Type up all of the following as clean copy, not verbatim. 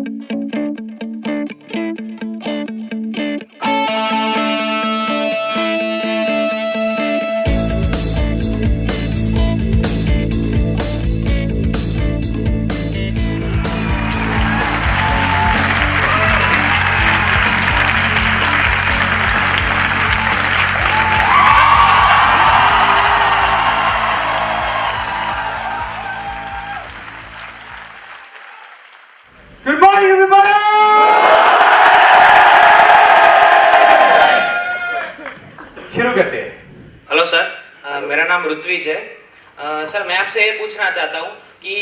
Good morning, everybody! शुरू करते हैं। हेलो सर, मेरा नाम ऋत्विज है। सर, मैं आपसे ये पूछना चाहता हूँ कि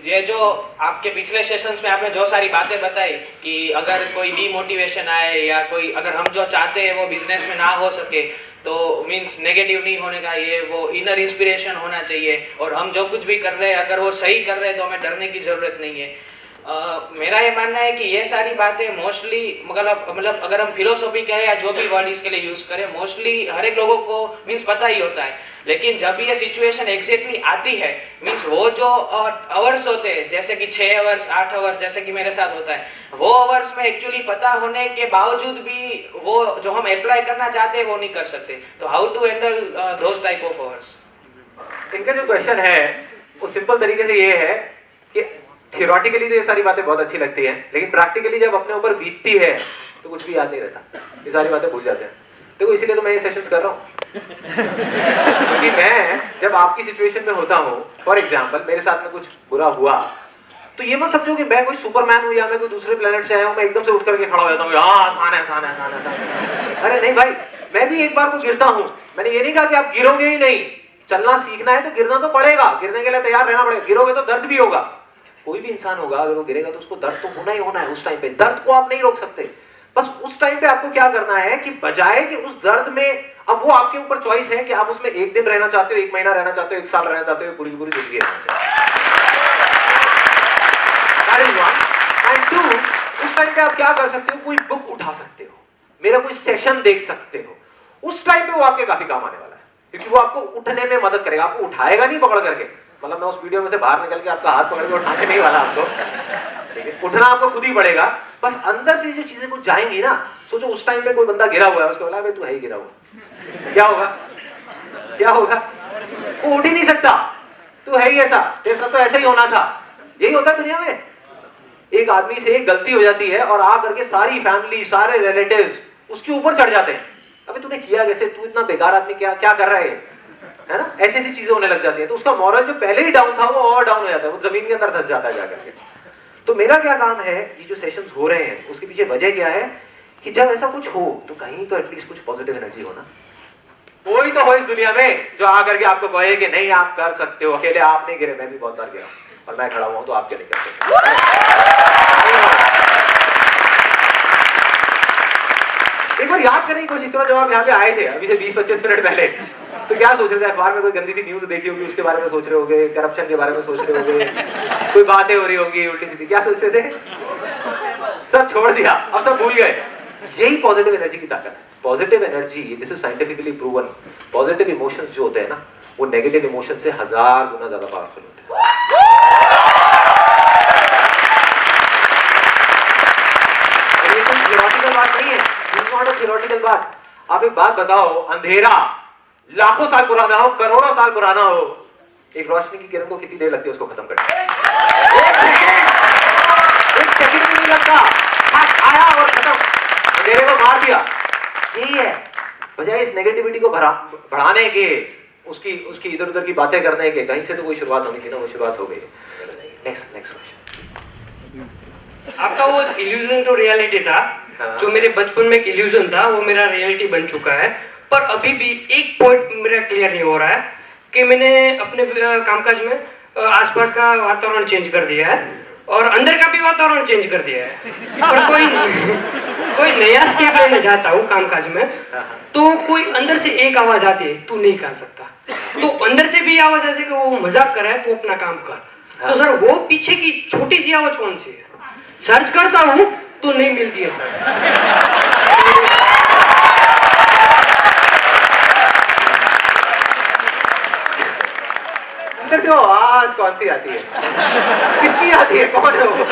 ये जो आपके पिछले सेशंस में आपने जो सारी बातें बताई कि अगर कोई डीमोटिवेशन आए या कोई अगर हम जो चाहते हैं वो बिजनेस में ना हो सके तो मींस नेगेटिव नहीं होने का, ये वो इनर इंस्पिरेशन होना चाहिए और हम जो कुछ भी कर रहे हैं अगर वो सही कर रहे हैं तो हमें डरने की जरूरत नहीं है। मेरा ये मानना है कि ये सारी बातें मोस्टली मतलब अगर हम फिलोसॉफी कहें या जो भी वर्ड इसके लिए यूज करें, मोस्टली हर एक लोगों को मीन्स पता ही होता है। लेकिन जब ये सिचुएशन एग्जैक्टली आती है, मीन्स वो जो आवर्स होते हैं जैसे कि 6 आवर्स 8 आवर्स जैसे कि मेरे साथ होता है, वो आवर्स में एक्चुअली पता होने के बावजूद भी वो जो हम अप्लाई करना चाहते हैं वो नहीं कर सकते। तो how to handle those type of hours? इनका जो क्वेश्चन है वो सिंपल तरीके से ये है कि थियोरेटिकली तो ये सारी बातें बहुत अच्छी लगती हैं, लेकिन प्रैक्टिकली जब अपने ऊपर बीतती है तो कुछ भी याद नहीं रहता, ये सारी बातें भूल जाते हैं। देखो इसीलिए तो मैं ये सेशंस कर रहा हूँ क्योंकि मैं जब आपकी सिचुएशन में होता हूँ, फॉर एग्जांपल मेरे साथ में कुछ बुरा हुआ तो ये मत समझो कि मैं कोई सुपरमैन हूँ या मैं कोई दूसरे प्लेनेट से आया हूँ, मैं एकदम से उठ करके खड़ा हो जाता हूँ, हाँ आसान है आसान है आसान है आसान है। अरे नहीं भाई, मैं भी एक बार को गिरता हूँ। मैंने ये नहीं कहा कि आप गिरोगे ही नहीं, चलना सीखना है तो गिरना तो पड़ेगा, गिरने के लिए तैयार रहना पड़ेगा। गिरोगे तो दर्द भी होगा, कोई भी इंसान होगा अगर वो गिरेगा तो उसको दर्द तो होना ही होना है। उस टाइम पे दर्द को आप नहीं रोक सकते। बस उस टाइम पे आपको क्या करना है कि बजाय कि उस दर्द में, अब वो आपके ऊपर चॉइस है कि आप उसमें 1 दिन रहना चाहते हो, 1 महीना रहना चाहते हो, 1 साल रहना चाहते हो, पूरी पूरी जिंदगी रहना चाहते हो। एंड 2, उस टाइम पे आप क्या कर सकते हो, कोई बुक उठा सकते हो, मेरा कोई सेशन देख सकते हो। उस टाइम पे वो आपके काफी काम आने वाला है क्योंकि वो आपको उठने में मदद करेगा। आपको उठाएगा नहीं पकड़ करके, मतलब मैं उस वीडियो में से बाहर निकल के आपका हाथ पकड़ के उठाने नहीं वाला आपको, ठीक है? उठना आपको खुद ही पड़ेगा। बस अंदर से जो चीजें कुछ जाएंगी ना, सोचो उस टाइम पे कोई बंदा गिरा हुआ है, उसको बोला भाई तू है ही गिरा हुआ, क्या होगा? क्या होगा? वो उठ ही नहीं सकता, तू है ही ऐसा, तेरे साथ तो ऐसा ही होना था। यही होता है दुनिया में। एक आदमी से एक गलती हो जाती है और आ करके सारी फैमिली, सारे रिलेटिव्स उसके ऊपर चढ़ जाते हैं। अबे तूने किया कैसे, तू इतना बेकार आदमी, क्या क्या कर रहा है ना? ऐसी ऐसी चीजें होने लग जाती है तो उसका मॉरल जो पहले ही डाउन था वो और डाउन हो जाता है, वो जमीन के अंदर धंस जाता है जाकर के। तो मेरा क्या काम है, ये जो सेशंस हो रहे हैं उसके पीछे वजह क्या है कि जब ऐसा कुछ हो तो कहीं तो एटलीस्ट कुछ पॉजिटिव एनर्जी हो ना। कोई तो हो इस दुनिया में जो आकर के आपको कहे कि नहीं आप कर सकते हो, अकेले आप नहीं गिरे, मैं भी बहुत बार गिरा और मैं खड़ा हुआ हूं तो आप क्या नहीं कर सकते। एक बार याद करने की कोशिश करो, जब आप यहाँ पे आए थे अभी से 20-25 मिनट पहले, तो क्या सोच रहे थे? अखबार में कोई गंदी सी न्यूज देखी होगी, उसके बारे में सोच रहे होगे, करप्शन के बारे में सोच रहे होगे, कोई बातें हो रही होंगी उल्टी सीधी, क्या सोचते थे? सब छोड़ दिया, अब सब भूल गए। यही पॉजिटिव एनर्जी की ताकत है। Positive energy, this is scientifically proven, positive emotions जो होते हैं ना, वो नेगेटिव इमोशन से 1000 गुना ज्यादा पावरफुल होते हैं। थियोरेटिकल बात नहीं है, नॉट अ थियोरेटिकल बात। आप एक बात बताओ, अंधेरा लाखों साल पुराना हो, करोड़ों साल पुराना हो, एक रोशनी की किरण को कितनी देर लगती है उसको खत्म करने? एक सेकंड भी नहीं लगता, आया और खत्म, अंधेरे को मार दिया। यही है, बजाय इस नेगेटिविटी को बढ़ाने के, उसकी इधर उधर की बातें करने के, कहीं से तो कोई शुरुआत होनी थी ना, वो शुरुआत हो गई। Next question. आपका वो इल्यूजन टू रियलिटी था, जो मेरे बचपन में एक इल्यूजन था वो मेरा रियलिटी बन चुका है। पर अभी भी एक पॉइंट मेरा क्लियर नहीं हो रहा है कि मैंने अपने कामकाज में आसपास का वातावरण चेंज कर दिया है और अंदर का भी वातावरण चेंज कर दिया है। और कोई नया स्टेप लेने जाता हूँ कामकाज में, तो कोई अंदर से एक आवाज आती है, तू नहीं कर सकता। तो अंदर से भी आवाज ऐसे कि वो मजाक कर रहा है, तू अपना काम कर। तो सर वो पीछे की छोटी सी आवाज कौन सी है? सर्च करता हूं तो नहीं मिलती है सर। अंदर से आवाज कौन सी आती है? किसकी आती है? कौन है वो?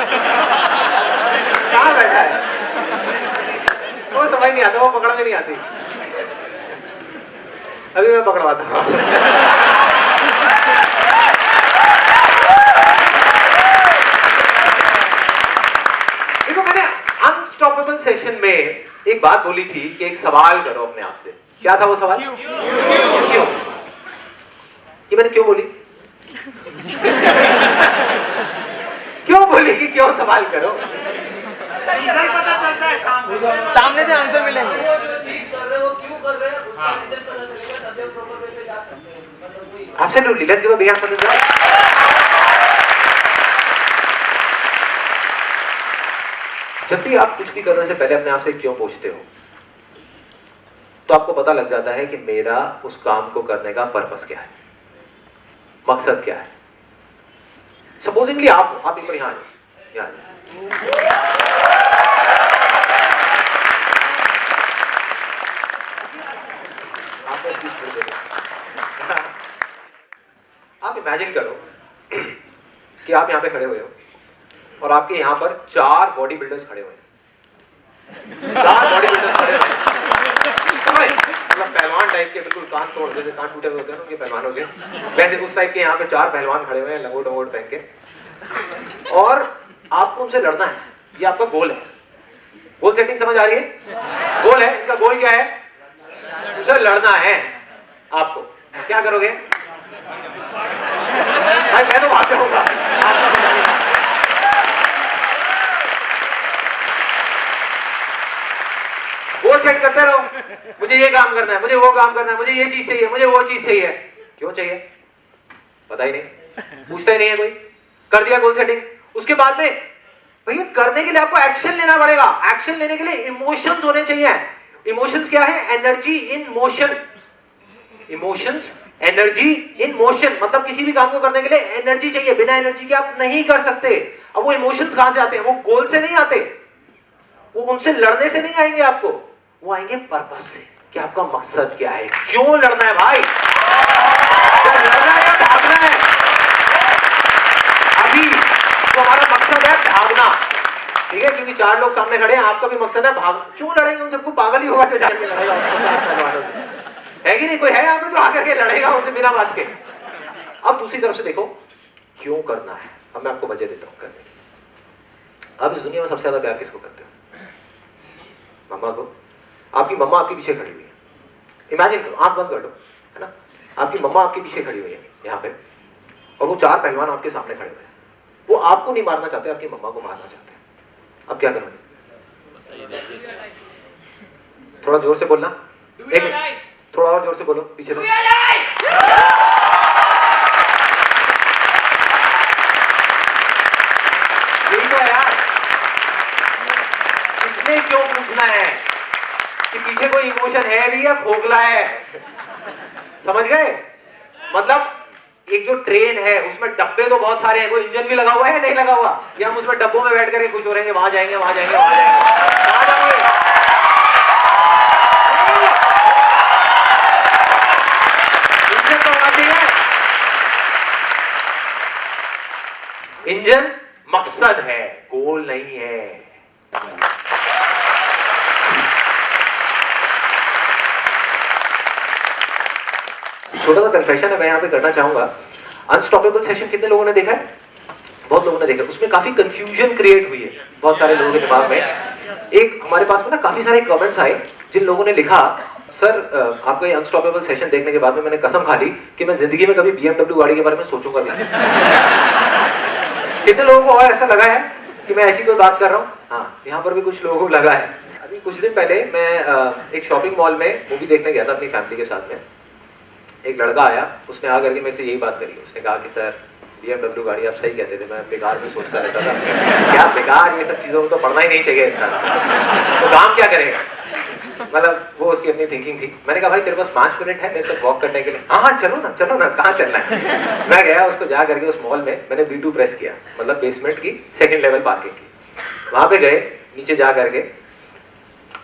कहाँ बैठा है? वो समझ नहीं आता, वो पकड़ में नहीं आती। अभी मैं पकड़वाता हूँ। देखो, मैंने अनस्टॉपेबल सेशन में एक बात बोली थी कि एक सवाल करो अपने आप से। क्या था वो सवाल? क्यों? ये मैंने क्यों बोली? क्यों बोली कि क्यों सवाल करो? रिजल्ट पता चलता है सामने से आंसर मिलेंगे। वो जो चीज कर रहे हो क्यों कर रहे हो उसका रिजल्ट पता चलेगा, तभी प्रॉपर वे पे जा सकते हैं। मतलब वही Absolutely. Let's give a big hand for this guy. जब भी आप कुछ भी करने से पहले अपने आप से क्यों पूछते हो, तो आपको पता लग जाता है कि मेरा उस काम को करने का पर्पस क्या है, मकसद क्या है। सपोजिंगली आप एक बार यहां आ जाओ। आप इमेजिन करो कि आप यहां पे खड़े हुए हो और आपके यहां पर 4 बॉडी बिल्डर्स खड़े हुए हैं। 4 बॉडी बिल्डर्स खड़े हुए हैं, मतलब पहलवान टाइप के, बिल्कुल कान तोड़ जैसे कान टूटे हुए होते हैं उनके पहलवान हो गए, वैसे उस टाइप के यहाँ पे 4 पहलवान खड़े हुए हैं लंगोट वंगोट पहन के, और आपको उनसे लड़ना है। ये आपका गोल है। गोल सेटिंग समझ आ रही है? गोल है, इनका गोल क्या है? उनसे लड़ना है आपको। क्या करोगे भाई? मैं तो वहां पे होगा। गोल सेट करते रहो, मुझे ये काम करना है, मुझे वो काम करना है, मुझे ये चीज चाहिए, मुझे वो चीज चाहिए। क्यों चाहिए पता ही नहीं, पूछता ही नहीं है कोई। कर दिया गोल सेटिंग, उसके बाद में भैया करने के लिए आपको एक्शन लेना पड़ेगा। एक्शन लेने के लिए इमोशंस होने चाहिए। इमोशंस क्या है? Energy in motion. Emotions, energy in motion, मतलब किसी भी काम को करने के लिए एनर्जी चाहिए। बिना एनर्जी के आप नहीं कर सकते। अब वो इमोशंस कहां से आते हैं? वो गोल से नहीं आते, वो उनसे लड़ने से नहीं आएंगे आपको, वो आएंगे पर्पस से कि आपका मकसद क्या है, क्यों लड़ना है भाई, लड़ना है या भागना है। अभी तो हमारा मकसद है भागना, ठीक है, क्योंकि 4 लोग सामने खड़े हैं, आपका भी मकसद है भाग। क्यों लड़ेंगे? उन सबको पागल ही होगा जो जाके लड़ेगा, है कि नहीं? कोई है यहाँ पे जो आकर के लड़ेगा उनसे बिना बात के? अब दूसरी तरफ से देखो, क्यों करना है। अब मैं आपको वजह देता हूं करने की। अब इस दुनिया में सबसे ज्यादा प्यार किसको करते हो? मम्मा को। आपकी मम्मा आपके पीछे खड़ी हुई है। इमेजिन करो, आंख बंद कर लो, है ना, आपकी मम्मा आपके पीछे खड़ी हुई है यहाँ पे, और वो 4 पहलवान आपके सामने खड़े हुए हैं। वो आपको नहीं मारना चाहते, आपकी मम्मा को मारना चाहते हैं। अब क्या करोगे? थोड़ा जोर से बोलना, एक मिनट, थोड़ा और जोर से बोलो, पीछे लो। यही तो है यार, इसमें क्यों पूछना है कि पीछे कोई इमोशन है भी या खोखला है? समझ गए? मतलब एक जो ट्रेन है उसमें डब्बे तो बहुत सारे हैं, कोई इंजन भी लगा हुआ है नहीं लगा हुआ, या हम उसमें डब्बों में बैठ करके खुश हो रहे हैं, वहां जाएंगे वहां जाएंगे वहां जाएंगे, कहां जाएंगे? इंजन तो होना चाहिए। इंजन मकसद है, गोल नहीं है। छोटा सा कन्फेशन है मैं यहाँ पे करना चाहूंगा। अनस्टॉपेबल सेशन कितने लोगों ने देखा है? बहुत लोगों ने देखा। उसमें काफी कंफ्यूजन क्रिएट हुई है बहुत सारे लोगों के दिमाग में। एक हमारे पास में ना काफी सारे कमेंट्स आए जिन लोगों ने लिखा, सर आपका ये अनस्टॉपेबल सेशन देखने के बाद में मैंने कसम खा ली कि मैं जिंदगी में कभी BMW गाड़ी के बारे में सोचूंगा नहीं। कितने लोगों को और ऐसा लगा है कि मैं ऐसी कोई बात कर रहा हूँ? हाँ, यहाँ पर भी कुछ लोगों को लगा है। अभी कुछ दिन पहले मैं एक शॉपिंग मॉल में मूवी देखने गया था अपनी फैमिली के साथ में। एक लड़का आया, उसने आकर के मेरे से यही बात करी। उसने कहा कि सर BMW गाड़ी आप सही कहते थे, मैं बेकार में सोचता रहता था। क्या बेकार, ये सब चीज़ों को तो पढ़ना ही नहीं चाहिए इंसान, तो काम क्या करेगा? मतलब वो उसकी अपनी थिंकिंग थी। मैंने कहा भाई तेरे पास 5 मिनट है मेरे साथ वॉक करने के लिए? हाँ चलो ना कहाँ चलना है? मैं गया, उसको जा करके उस मॉल में मैंने B2 प्रेस किया, मतलब बेसमेंट की 2nd लेवल पार्किंग की। वहां पे गए, नीचे जा करके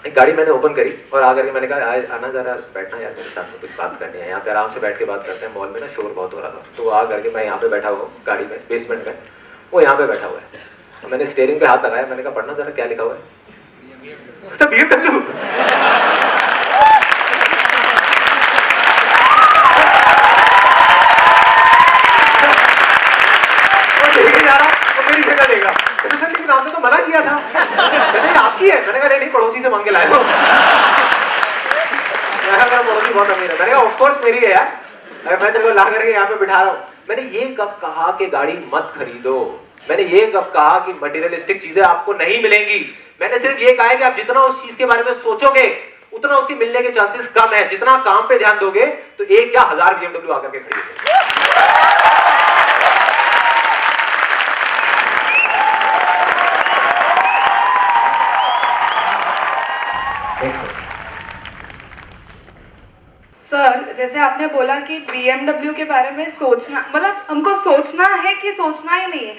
एक गाड़ी मैंने ओपन करी और आकर के मैंने कहा आना जरा बैठना यार, मेरे साथ में कुछ बात करनी है, यहाँ पे आराम से बैठ के बात करते हैं। मॉल में ना शोर बहुत हो रहा था, तो वो आ करके मैं यहाँ पे बैठा हुआ गाड़ी में बेसमेंट में, वो यहाँ पे बैठा हुआ है। तो मैंने स्टीयरिंग पे हाथ लगाया, मैंने कहा पढ़ना जरा क्या लिखा हुआ है। तो BMW। मेरी जगह देगा तो सर, लेकिन आपने तो मना किया था। मैंने आपकी है, मैंने कहा नहीं पड़ोसी से मांग के लाए हो। मेरा पड़ोसी बहुत अमीर है। मैंने कहा ऑफ कोर्स मेरी है यार, अगर मैं तेरे को ला करके यहाँ पे बिठा रहा हूँ। मैंने ये कब कहा कि गाड़ी मत खरीदो, मैंने ये कब कहा कि मटेरियलिस्टिक चीजें आपको नहीं मिलेंगी। मैंने सिर्फ ये कहा है कि आप जितना उस चीज के बारे में सोचोगे उतना उसकी मिलने के चांसेस कम है। जितना काम पे ध्यान दोगे तो एक क्या 1000 BMW आकर के खरीदोगे। सर, जैसे आपने बोला कि BMW के बारे में सोचना, मतलब हमको सोचना है कि सोचना ही नहीं है।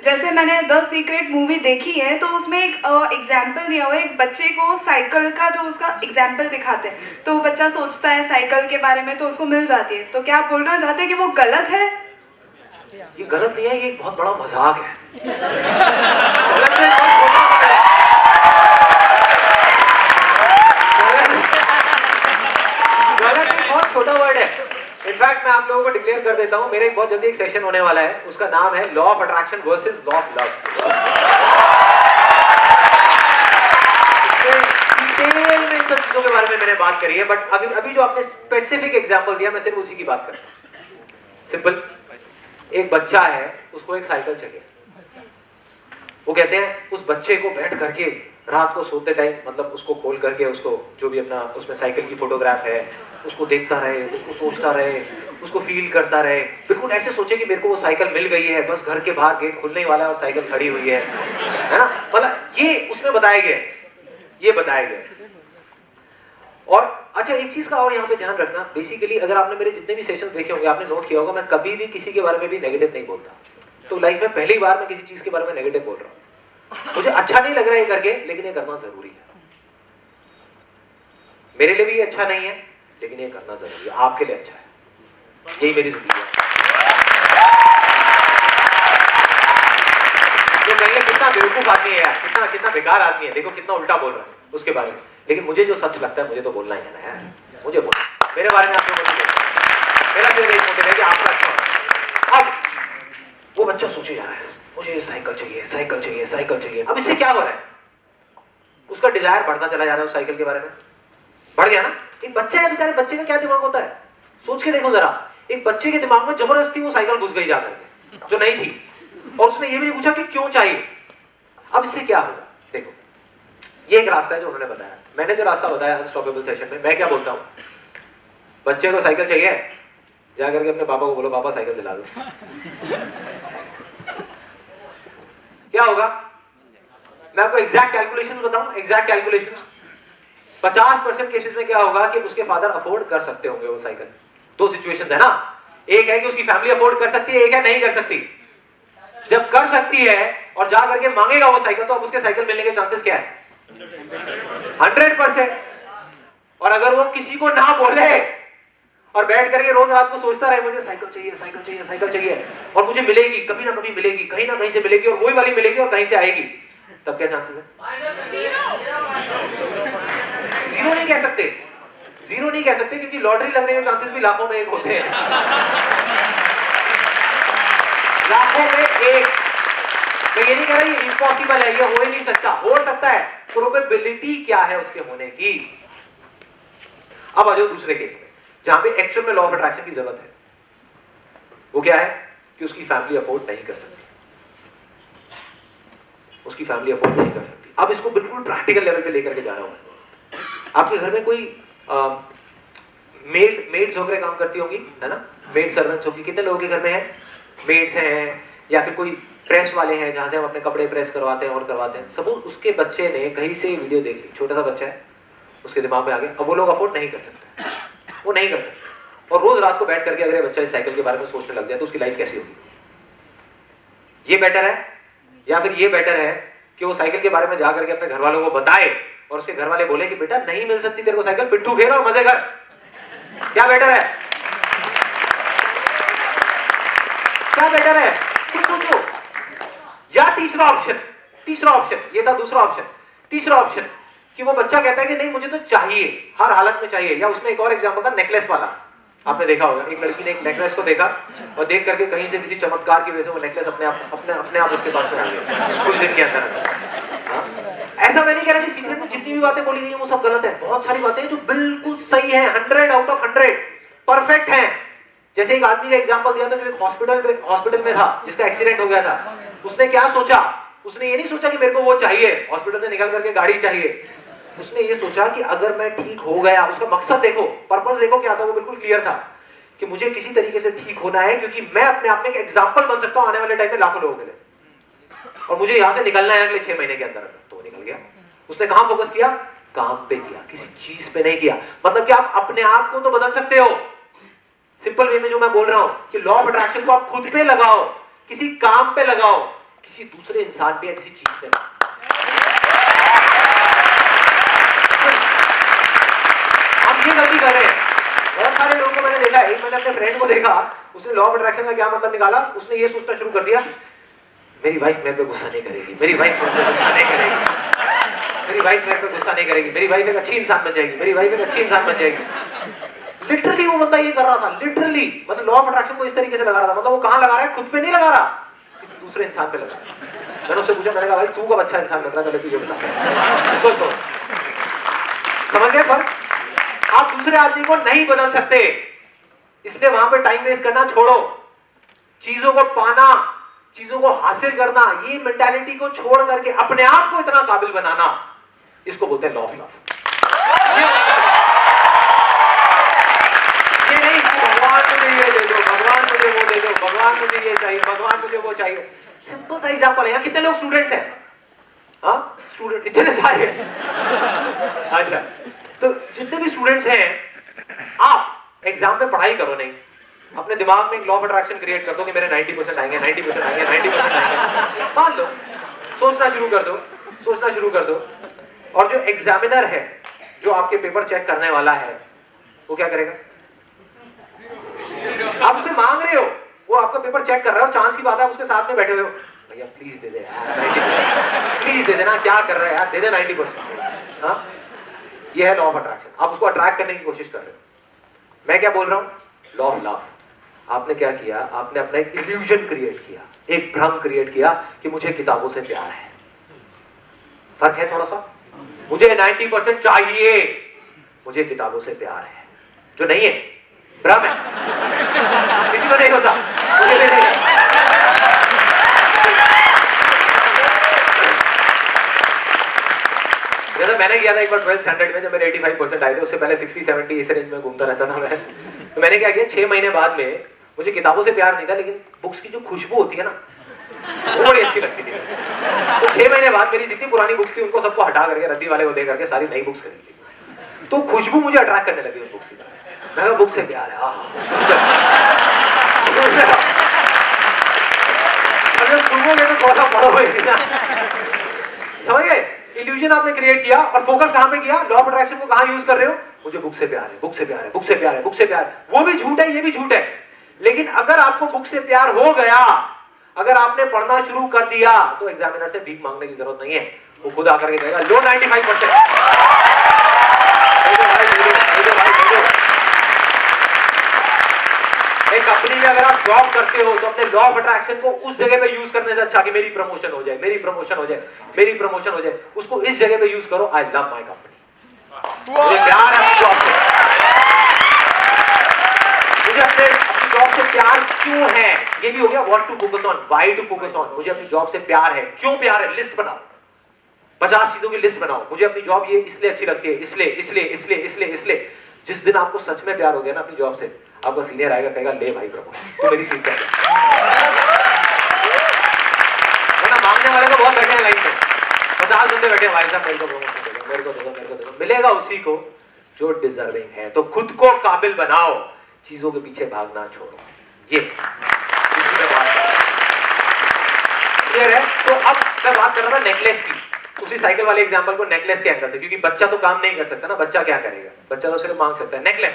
जैसे मैंने द सीक्रेट मूवी देखी है, तो उसमें एक एग्जाम्पल दिया हुआ है, एक बच्चे को साइकिल का जो उसका एग्जाम्पल दिखाते हैं, तो वो बच्चा सोचता है साइकिल के बारे में तो उसको मिल जाती है। तो क्या आप बोलना चाहते हैं कि वो गलत है? ये गलत नहीं है, ये एक बहुत बड़ा मजाक है। बहुत छोटा वर्ड है। इनफैक्ट मैं आप लोगों को डिक्लेयर कर देता हूं, मेरे बहुत जल्दी एक सेशन होने वाला है, उसका नाम है law of attraction versus law of love. Detail में इन सब चीजों के बारे में मैंने बात करी है, बट अभी जो आपने स्पेसिफिक एग्जांपल दिया, मैं सिर्फ उसी की बात करता हूं। सिंपल, एक बच्चा है, उसको एक साइकिल चाहिए। वो कहते हैं उस बच्चे को बैठ करके रात को सोते टाइम, मतलब उसको खोल करके उसको जो भी अपना उसमें साइकिल की फोटोग्राफ है उसको देखता रहे, उसको सोचता रहे, उसको फील करता रहे। बिल्कुल ऐसे सोचे कि मेरे को वो साइकिल मिल गई है, बस घर के बाहर गेट खुलने ही वाला है और साइकिल खड़ी हुई है ना। मतलब ये उसमें बताया गया, ये बताया गया। और अच्छा, एक चीज का और यहाँ पे ध्यान रखना, बेसिकली अगर आपने मेरे जितने भी सेशन देखे होंगे आपने नोट किया होगा, मैं कभी भी किसी के बारे में भी नेगेटिव नहीं बोलता। तो लाइफ में पहली बार मैं किसी चीज के बारे में नेगेटिव बोल रहा हूँ। मुझे अच्छा नहीं लग रहा है ये करके, लेकिन ये करना जरूरी है। मेरे लिए भी ये अच्छा नहीं है, लेकिन ये करना जरूरी है। आपके लिए अच्छा है, यही मेरी जिंदगी है। तो कहिए कितना बेवकूफ आदमी है यार, कितना कितना बेकार आदमी है, देखो कितना उल्टा बोल रहा है उसके बारे में। लेकिन मुझे जो सच लगता है मुझे तो बोलना ही है ना यार, मुझे बोलना। मेरे बारे में आप लोगों को मेरा सिर्फ एक मोटिव है कि आपका अच्छा हो। अब वो बच्चा सोचे जा रहा है मुझे ये साइकिल चाहिए, साइकिल चाहिए, साइकिल चाहिए। अब इससे क्या हो रहा है, उसका डिजायर बढ़ता चला जा रहा है उस साइकिल के बारे में। बढ़ गया ना। एक बच्चा है, बेचारे बच्चे का क्या दिमाग होता है, सोच के देखो जरा। एक बच्चे के दिमाग में जबरदस्ती वो साइकिल घुस गई जाकर के जो नहीं थी, और उसने ये भी नहीं पूछा कि क्यों चाहिए। अब इससे क्या होगा, देखो ये एक रास्ता है जो उन्होंने बताया। मैंने जो रास्ता बताया अनस्टॉपेबल सेशन में, मैं क्या बोलता हूँ, बच्चे को साइकिल चाहिए, जाकर के अपने पापा को बोलो पापा साइकिल दिला दो। क्या होगा, मैं आपको एग्जैक्ट कैलकुलेशन बताऊं, एग्जैक्ट कैलकुलेशन 50% केसेस में क्या होगा कि उसके फादर अफोर्ड कर सकते होंगे वो साइकिल। दो सिचुएशंस है ना, एक है कि उसकी फैमिली अफोर्ड कर सकती है, एक है नहीं कर सकती। जब कर सकती है और जा करके मांगेगा वो साइकिल, तो अब उसके साइकिल मिलने के चांसेस क्या है, 100%। और अगर वो किसी को ना बोले और बैठ करके रोज रात को सोचता रहे मुझे साइकिल चाहिए, साइकिल चाहिए, साइकिल चाहिए, और मुझे मिलेगी, कभी ना कभी मिलेगी, कहीं ना कहीं से मिलेगी, और वही वाली मिलेगी और कहीं से आएगी, तब क्या चांसेस है, जीरो नहीं कह सकते, जीरो नहीं कह सकते, क्योंकि लॉटरी लगने के चांसेस भी लाखों में एक होते हैं, लाखों में एक। मैं ये नहीं कह रहा ये इम्पॉसिबल है, ये हो ही नहीं सकता, हो सकता है, प्रोबेबिलिटी क्या है उसके होने की। अब आ जाओ दूसरे केस में जहां पे एक्चुअल में लॉ ऑफ अट्रैक्शन की जरूरत है। वो क्या है कि उसकी फैमिली अफोर्ड नहीं कर सकती, उसकी फैमिली अफोर्ड नहीं कर सकती। अब इसको बिल्कुल प्रैक्टिकल लेवल पे लेकर के जा रहा हूं। आपके घर में कोई मेड्स वगैरह काम करती होंगी, है ना, मेड सर्वेंट्स होगी। कितने लोगों के घर में है मेड्स हैं, या फिर कोई प्रेस वाले हैं जहां से हम अपने कपड़े प्रेस करवाते हैं और करवाते हैं। सपोज उसके बच्चे ने कहीं से वीडियो देख ली, छोटा सा बच्चा है, उसके दिमाग में आ गया, अब वो लोग अफोर्ड नहीं कर सकते, वो नहीं कर सकते, और रोज रात को बैठ करके अगर ये बच्चा इस साइकिल के बारे में सोचने लग जाए तो उसकी लाइफ कैसी होगी। ये बेटर है, या फिर ये बेटर है कि वो साइकिल के बारे में जाकर के अपने घर वालों को बताए और उसके घर वाले बोले कि बेटा नहीं मिल सकती तेरे को साइकिल, पिट्ठू खेल और मजे कर, क्या बेटर है? क्या बेटर है? कुछ सोचो। या तीसरा ऑप्शन, ये था दूसरा ऑप्शन। तीसरा ऑप्शन कि वो बच्चा कहता है कि नहीं मुझे तो चाहिए, हर हालत में चाहिए। या उसमें एक और एग्जांपल था नेकलेस वाला, आपने देखा होगा, एक लड़की ने एक नेकलेस को देखा और देख करके कहीं से किसी चमत्कार की वजह से वो नेकलेस अपने आप उसके पास में आ गया कुछ दिन के अंदर। हाँ? ऐसा मैं नहीं कह रहा कि सीक्रेट में जितनी भी बातें बोली गई हैं वो सब गलत है, बहुत सारी बातें जो बिल्कुल सही है, 100 आउट ऑफ 100 परफेक्ट है। जैसे एक आदमी का एग्जांपल दिया था जो एक हॉस्पिटल में था, जिसका एक्सीडेंट हो गया था। उसने क्या सोचा? उसने ये नहीं सोचा कि मेरे को वो चाहिए, हॉस्पिटल से निकल करके गाड़ी चाहिए। उसने ये सोचा कि अगर मैं ठीक हो गया, उसका मकसद देखो, पर्पस देखो क्या था, वो बिल्कुल क्लियर था कि मुझे किसी तरीके से ठीक होना है क्योंकि मैं अपने आप में एक एग्जांपल बन सकता हूं आने वाले टाइम में लाखों लोगों के लिए, और मुझे यहां से निकलना है अगले 6 महीने के अंदर। तो वो निकल गया। उसने कहां फोकस किया? काम पे किया, किसी चीज पे नहीं किया। मतलब कि आप अपने आप को तो बदल सकते हो, सिंपल वे में जो मैं बोल रहा हूं कि लॉ ऑफ अट्रैक्शन को आप खुद पे लगाओ, किसी काम पे लगाओ, किसी दूसरे इंसान पे या किसी चीज पे। हम ये गलती कर रहे हैं। बहुत सारे लोगों को मैंने देखा है, मैंने अपने फ्रेंड को देखा, उसने लॉ ऑफ अट्रैक्शन का क्या मतलब निकाला, उसने ये सोचना शुरू कर दिया मेरी वाइफ मेरे पे गुस्सा नहीं करेगी, मेरी वाइफ मुझसे गुस्सा नहीं करेगी, मेरी वाइफ मेरे पे गुस्सा नहीं करेगी, मेरी वाइफ एक अच्छी इंसान बन जाएगी, मेरी वाइफ एक अच्छी इंसान बन जाएगी। लिटरली वो बंदा ये कर रहा था, लिटरली मतलब लॉ ऑफ अट्रैक्शन को इस तरीके से लगा रहा था। मतलब वो कहां लगा रहा है? खुद पे नहीं लगा रहा, किसी दूसरे इंसान पे लगा रहा है। मैंने उससे पूछा, मैंने कहा भाई तू कब अच्छा इंसान बन रहा है, तुझे बता। सोचो, समझ गए? पर आप दूसरे आदमी को नहीं बदल सकते, इसलिए वहां पे टाइम वेस्ट करना छोड़ो। चीजों को पाना, चीजों को हासिल करना, ये मेंटालिटी को छोड़ करके अपने आप को इतना काबिल बनाना, इसको बोलते हैं लॉ ऑफ लव। ये नहीं भगवान मुझे ये दे दो, भगवान मुझे वो दे दो, भगवान मुझे ये चाहिए, भगवान मुझे वो चाहिए। सिंपल सा एग्जांपल है, यहाँ कितने लोग स्टूडेंट्स हैं? हाँ, स्टूडेंट इतने सारे हैं। अच्छा, तो जितने भी स्टूडेंट्स हैं, आप एग्जाम में पढ़ाई करो नहीं, अपने दिमाग में एक लॉ ऑफ अट्रैक्शन क्रिएट कर दो कि मेरे 90% आएंगे, 90% आएंगे, 90% आएंगे। मान लो, सोचना शुरू कर दो, सोचना शुरू कर दो। और जो एग्जामिनर है, जो आपके पेपर चेक करने वाला है, वो क्या करेगा? आप उसे मांग रहे हो, वो आपका पेपर चेक कर रहा है और चांस की बात है उसके साथ में बैठे हुए हो, भैया प्लीज दे दे यार, प्लीज दे देना, क्या कर रहा है यार, दे दे 90%। हाँ, ये है लॉ ऑफ अट्रैक्शन। आप उसको अट्रैक्ट करने की कोशिश कर रहे हो। मैं क्या बोल रहा हूं? Law of love. आपने क्या किया? आपने अपना एक इल्यूजन क्रिएट किया, एक भ्रम क्रिएट किया कि मुझे किताबों से प्यार है। फर्क है थोड़ा सा। मुझे 90% चाहिए, मुझे किताबों से प्यार है, जो नहीं है, भ्रम है। किसी को नहीं होता, मुझे भी नहीं। जैसा मैंने किया था एक बार 12th स्टैंडर्ड में, जब मेरे 85% आए थे, उससे पहले 60-70 इस रेंज में घूमता रहता था मैं। तो मैंने क्या किया, 6 महीने बाद में, मुझे किताबों से प्यार नहीं था, लेकिन बुक्स की जो खुशबू होती है ना, वो बड़ी अच्छी लगती थी। तो 6 महीने बाद मेरी जितनी पुरानी बुक्स थी उनको सबको हटा करके, रद्दी वाले को दे करके सारी नई बुक्स खरीदी। तो खुशबू मुझे अट्रैक्ट करने लगी उस बुक्स की। मैं कहा बुक से प्यार है, तो थोड़ा पढ़ो, समझ गए? इल्यूजन आपने क्रिएट किया और फोकस कहां पे किया? लॉ ऑफ अट्रैक्शन को कहां यूज कर रहे हो? मुझे बुक से प्यार है, बुक से प्यार है, बुक से प्यार है, बुक से प्यार है। वो भी झूठ है, ये भी झूठ है। लेकिन अगर आपको बुक से प्यार हो गया, अगर आपने पढ़ना शुरू कर दिया, तो एग्जामिनर से भीख मांगने की जरूरत नहीं है, वो खुद आकर के कहेगा लो 95%। एक कंपनी में अगर आप जॉब करते हो तो अपने लॉ ऑफ अट्रैक्शन को उस जगह पे यूज करने से अच्छा कि मेरी प्रमोशन हो जाए, मेरी प्रमोशन हो जाए, मेरी प्रमोशन हो जाए, उसको इस जगह पे यूज करो, आई लव माय कंपनी, मुझे प्यार है अपनी जॉब से, मुझे अपनी जॉब से प्यार क्यों है, ये भी हो गया what to focus on, why to focus on. मुझे अपनी जॉब से प्यार है, क्यों प्यार है, लिस्ट बनाओ, 50 चीजों की लिस्ट बनाओ। मुझे अपनी जॉब ये इसलिए अच्छी लगती है, इसलिए इसलिए इसलिए इसलिए इसलिए। जिस दिन आपको सच में प्यार हो गया ना अपनी जॉब से, आपका सीनियर आएगा, कहेगा ले भाई प्रमोशन, तो मेरी सीट पर ना। मांगने वाले तो बहुत बैठे हैं लाइन में, 50 बंदे बैठे हैं, भाई साहब मेरे को प्रमोशन दे दो, मेरे को दे दो, मेरे को दे दो। मिलेगा उसी को जो डिजर्विंग है। तो खुद को काबिल बनाओ, चीजों के पीछे भागना छोड़ो। ये क्लियर है? तो अब मैं बात कर रहा था नेकलेस की। उसी साइकिल वाले एग्जांपल को नेकलेस के एंगल से, क्योंकि बच्चा तो काम नहीं कर सकता ना, बच्चा क्या करेगा, बच्चा तो सिर्फ मांग सकता है। नेकलेस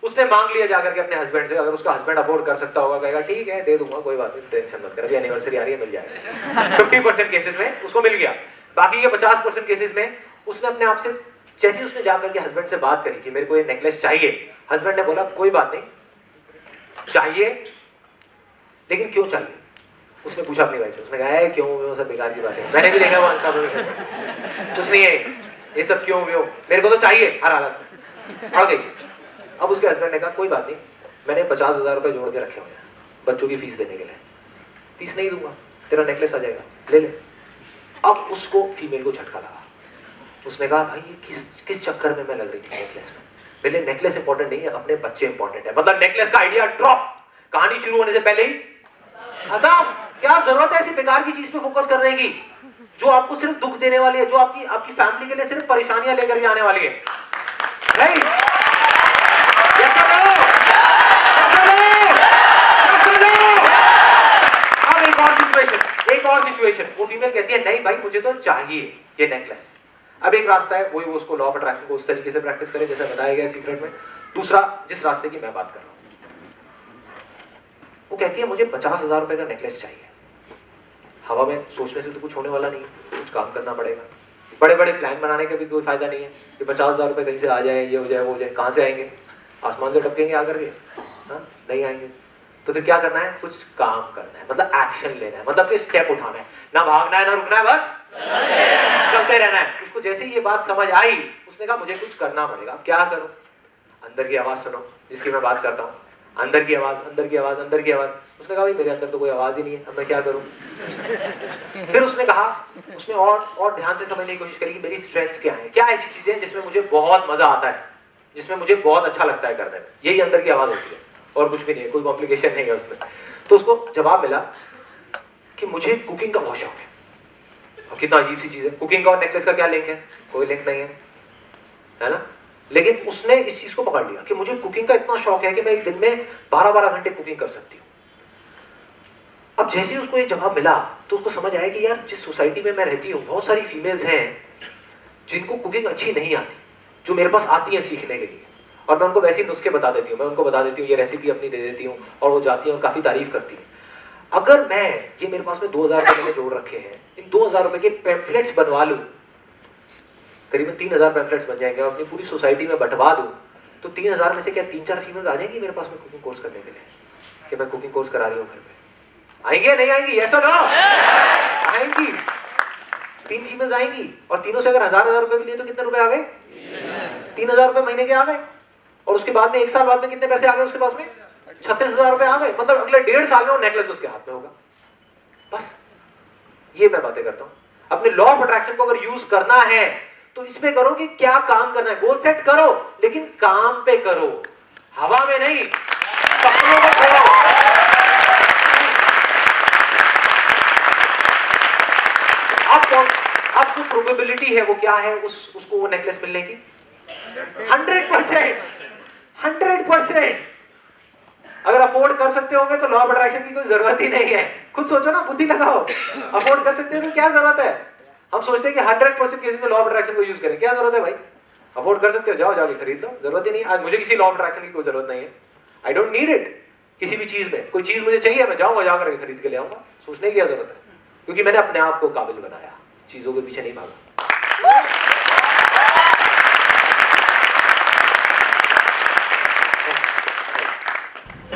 उसने मांग लिया जाकर के अपने हस्बैंड से, अगर उसका हस्बैंड अफोर्ड कर सकता होगा कहेगा ठीक है दे दूंगा, कोई बात नहीं, टेंशन मत कर, अभी एनिवर्सरी आ रही है मिल जाएगा। 50% केसेस में उसको मिल गया, बाकी के 50% केसेस में उसने अपने आप से, जैसे उसने जाकर के हस्बैंड से बात करी कि मेरे को ये नेकलेस चाहिए, हस्बैंड ने बोला कोई बात नहीं चाहिए, लेकिन क्यों चाहिए? उसने पूछा अपनी वाइफ से, उसने कहा क्यों वो सब बेकार की बात है, मैंने भी देखा वो आंसर कुछ नहीं है, ये सब क्यों वो, मेरे को तो चाहिए हर हालत में। आ गई। अब उसके हस्बैंड ने कहा कोई बात नहीं, मैंने 50,000 रुपए जोड़ के रखे हुए हैं बच्चों की फीस देने के लिए, फीस नहीं दूंगा, तेरा नेकलेस आ जाएगा, ले ले। अब उसको फीमेल को झटका लगा, उसने कहा भाई ये किस चक्कर में मैं लग रही थी नेकलेस में, मेरे लिए नेकलेस इंपॉर्टेंट नहीं है, अपने बच्चे इंपॉर्टेंट है। मतलब नेकलेस का आइडिया ड्रॉप, कहानी शुरू होने से पहले ही खत्म। क्या जरूरत है ऐसी बेकार की चीज पे फोकस करने की जो आपको सिर्फ दुख देने वाली है, जो आपकी फैमिली के लिए सिर्फ परेशानियां लेकर के आने वाली है। नहीं, ऐसा करो, ऐसा करो, ऐसा करो। अब एक और सिचुएशन, वो फीमेल कहती है नहीं भाई मुझे तो चाहिए ये नेकलेस। अब एक रास्ता है, वही उसको लॉ ऑफ अट्रैक्शन को उस तरीके से प्रैक्टिस करे जैसा बताया गया सीक्रेट में। दूसरा, जिस रास्ते की मैं बात कर रहा हूं, वो कहती है मुझे 50,000 रुपए का नेकलेस चाहिए। हवा में सोचने से तो कुछ होने वाला नहीं है, कुछ काम करना पड़ेगा, बड़े बड़े प्लान बनाने का भी कोई फायदा नहीं है कि 50,000 रुपए कहीं से आ जाए, ये हो जाए वो हो जाए, कहां से आएंगे, आसमान से टपकेंगे आकर के? हाँ, नहीं आएंगे। तो फिर क्या करना है, कुछ काम करना है, मतलब एक्शन लेना है, मतलब फिर स्टेप उठाना है, ना भागना है ना रुकना है, बस चलते रहना है। उसको जैसे ही ये बात समझ आई, उसने कहा मुझे कुछ करना पड़ेगा, क्या करूं? अंदर की आवाज सुनो जिसकी मैं बात करता हूं, अंदर की आवाज, अंदर की आवाज, अंदर की आवाज। उसने कहा भाई मेरे अंदर तो कोई आवाज ही नहीं है, अब मैं क्या करूं? फिर उसने कहा, उसने और ध्यान से समझने की कोशिश करी कि मेरी स्ट्रेंथ्स क्या है, क्या ऐसी चीजें हैं जिसमें मुझे बहुत मजा आता है, जिसमें मुझे बहुत अच्छा लगता है करने में। यही अंदर की आवाज होती है और कुछ भी नहीं है, कोई कॉम्प्लिकेशन नहीं है उसमें। तो उसको जवाब मिला कि मुझे कुकिंग का बहुत शौक है। और कितना अजीब सी चीज है, कुकिंग का और नेकलेस का क्या लिंक है? कोई लिंक नहीं है ना? लेकिन उसने इस चीज को पकड़ लिया कि मुझे कुकिंग का इतना शौक है कि मैं एक दिन में 12-12 घंटे कुकिंग कर सकती हूँ। अब जैसे ही उसको ये जवाब मिला तो उसको समझ आया कि यार जिस सोसाइटी में मैं रहती हूँ बहुत सारी फीमेल्स हैं जिनको कुकिंग अच्छी नहीं आती, जो मेरे पास आती हैं सीखने के लिए, और मैं उनको वैसे ही नुस्खे बता देती हूँ, मैं उनको बता देती हूँ, ये रेसिपी अपनी दे देती हूँ और वो जाती है और काफी तारीफ करती है। अगर मैं ये मेरे पास में 2,000 रुपए मैंने जोड़ रखे हैं, इन 2,000 रुपए के पैम्फलेट्स बनवा लूं, करीबन 3,000 पैम्फलेट्स बन जाएंगे और अपनी पूरी सोसाइटी में बंटवा दूं, तो 3,000 में से क्या 3-4 फीमेल्स आ जाएंगी मेरे पास में कुकिंग कोर्स करने के लिए कि मैं कुकिंग कोर्स करा रही हूँ घर पे? आएंगे नहीं आएंगी? ऐसा ना आएंगी, 3 फीमेल्स आएंगी और तीनों से अगर 1,000 रुपए लिए तो कितने रुपए आ गए? 3,000 रुपए महीने के आ गए। और उसके बाद में 1 साल बाद में कितने पैसे आ गए उसके पास में? 36,000 रुपए आ गए। मतलब अगले 1.5 साल में वो नेकलेस उसके हाथ में होगा। बस ये मैं बातें करता हूं। अपने लॉ ऑफ अट्रैक्शन को अगर यूज करना है तो इसमें करो कि क्या काम करना है, गोल सेट करो लेकिन काम पे करो, हवा में नहीं, सपनों को करो। अब जो प्रोबेबिलिटी है वो क्या है उसको वो नेकलेस मिलने की? 100%। अगर अफोर्ड कर सकते होंगे तो लॉ ऑफ अट्रैक्शन की कोई जरूरत ही नहीं है। खुद सोचो ना, बुद्धि लगाओ, अफोर्ड कर सकते हो तो क्या जरूरत है? हम सोचते हैं कि 100% केस में लॉ ऑफ अट्रैक्शन को यूज करें, क्या जरूरत है भाई? अफोर्ड कर सकते हो, जाओ जाके खरीद लो, जरूरत ही नहीं। आज मुझे किसी लॉ ऑफ अट्रैक्शन की कोई जरूरत नहीं है, आई डोंट नीड इट। किसी भी चीज में कोई चीज मुझे चाहिए, मैं जाऊंगा जाकर खरीद के ले आऊंगा, सोचने की क्या जरूरत है? क्योंकि मैंने अपने आप को काबिल बनाया, चीजों के पीछे नहीं भागा।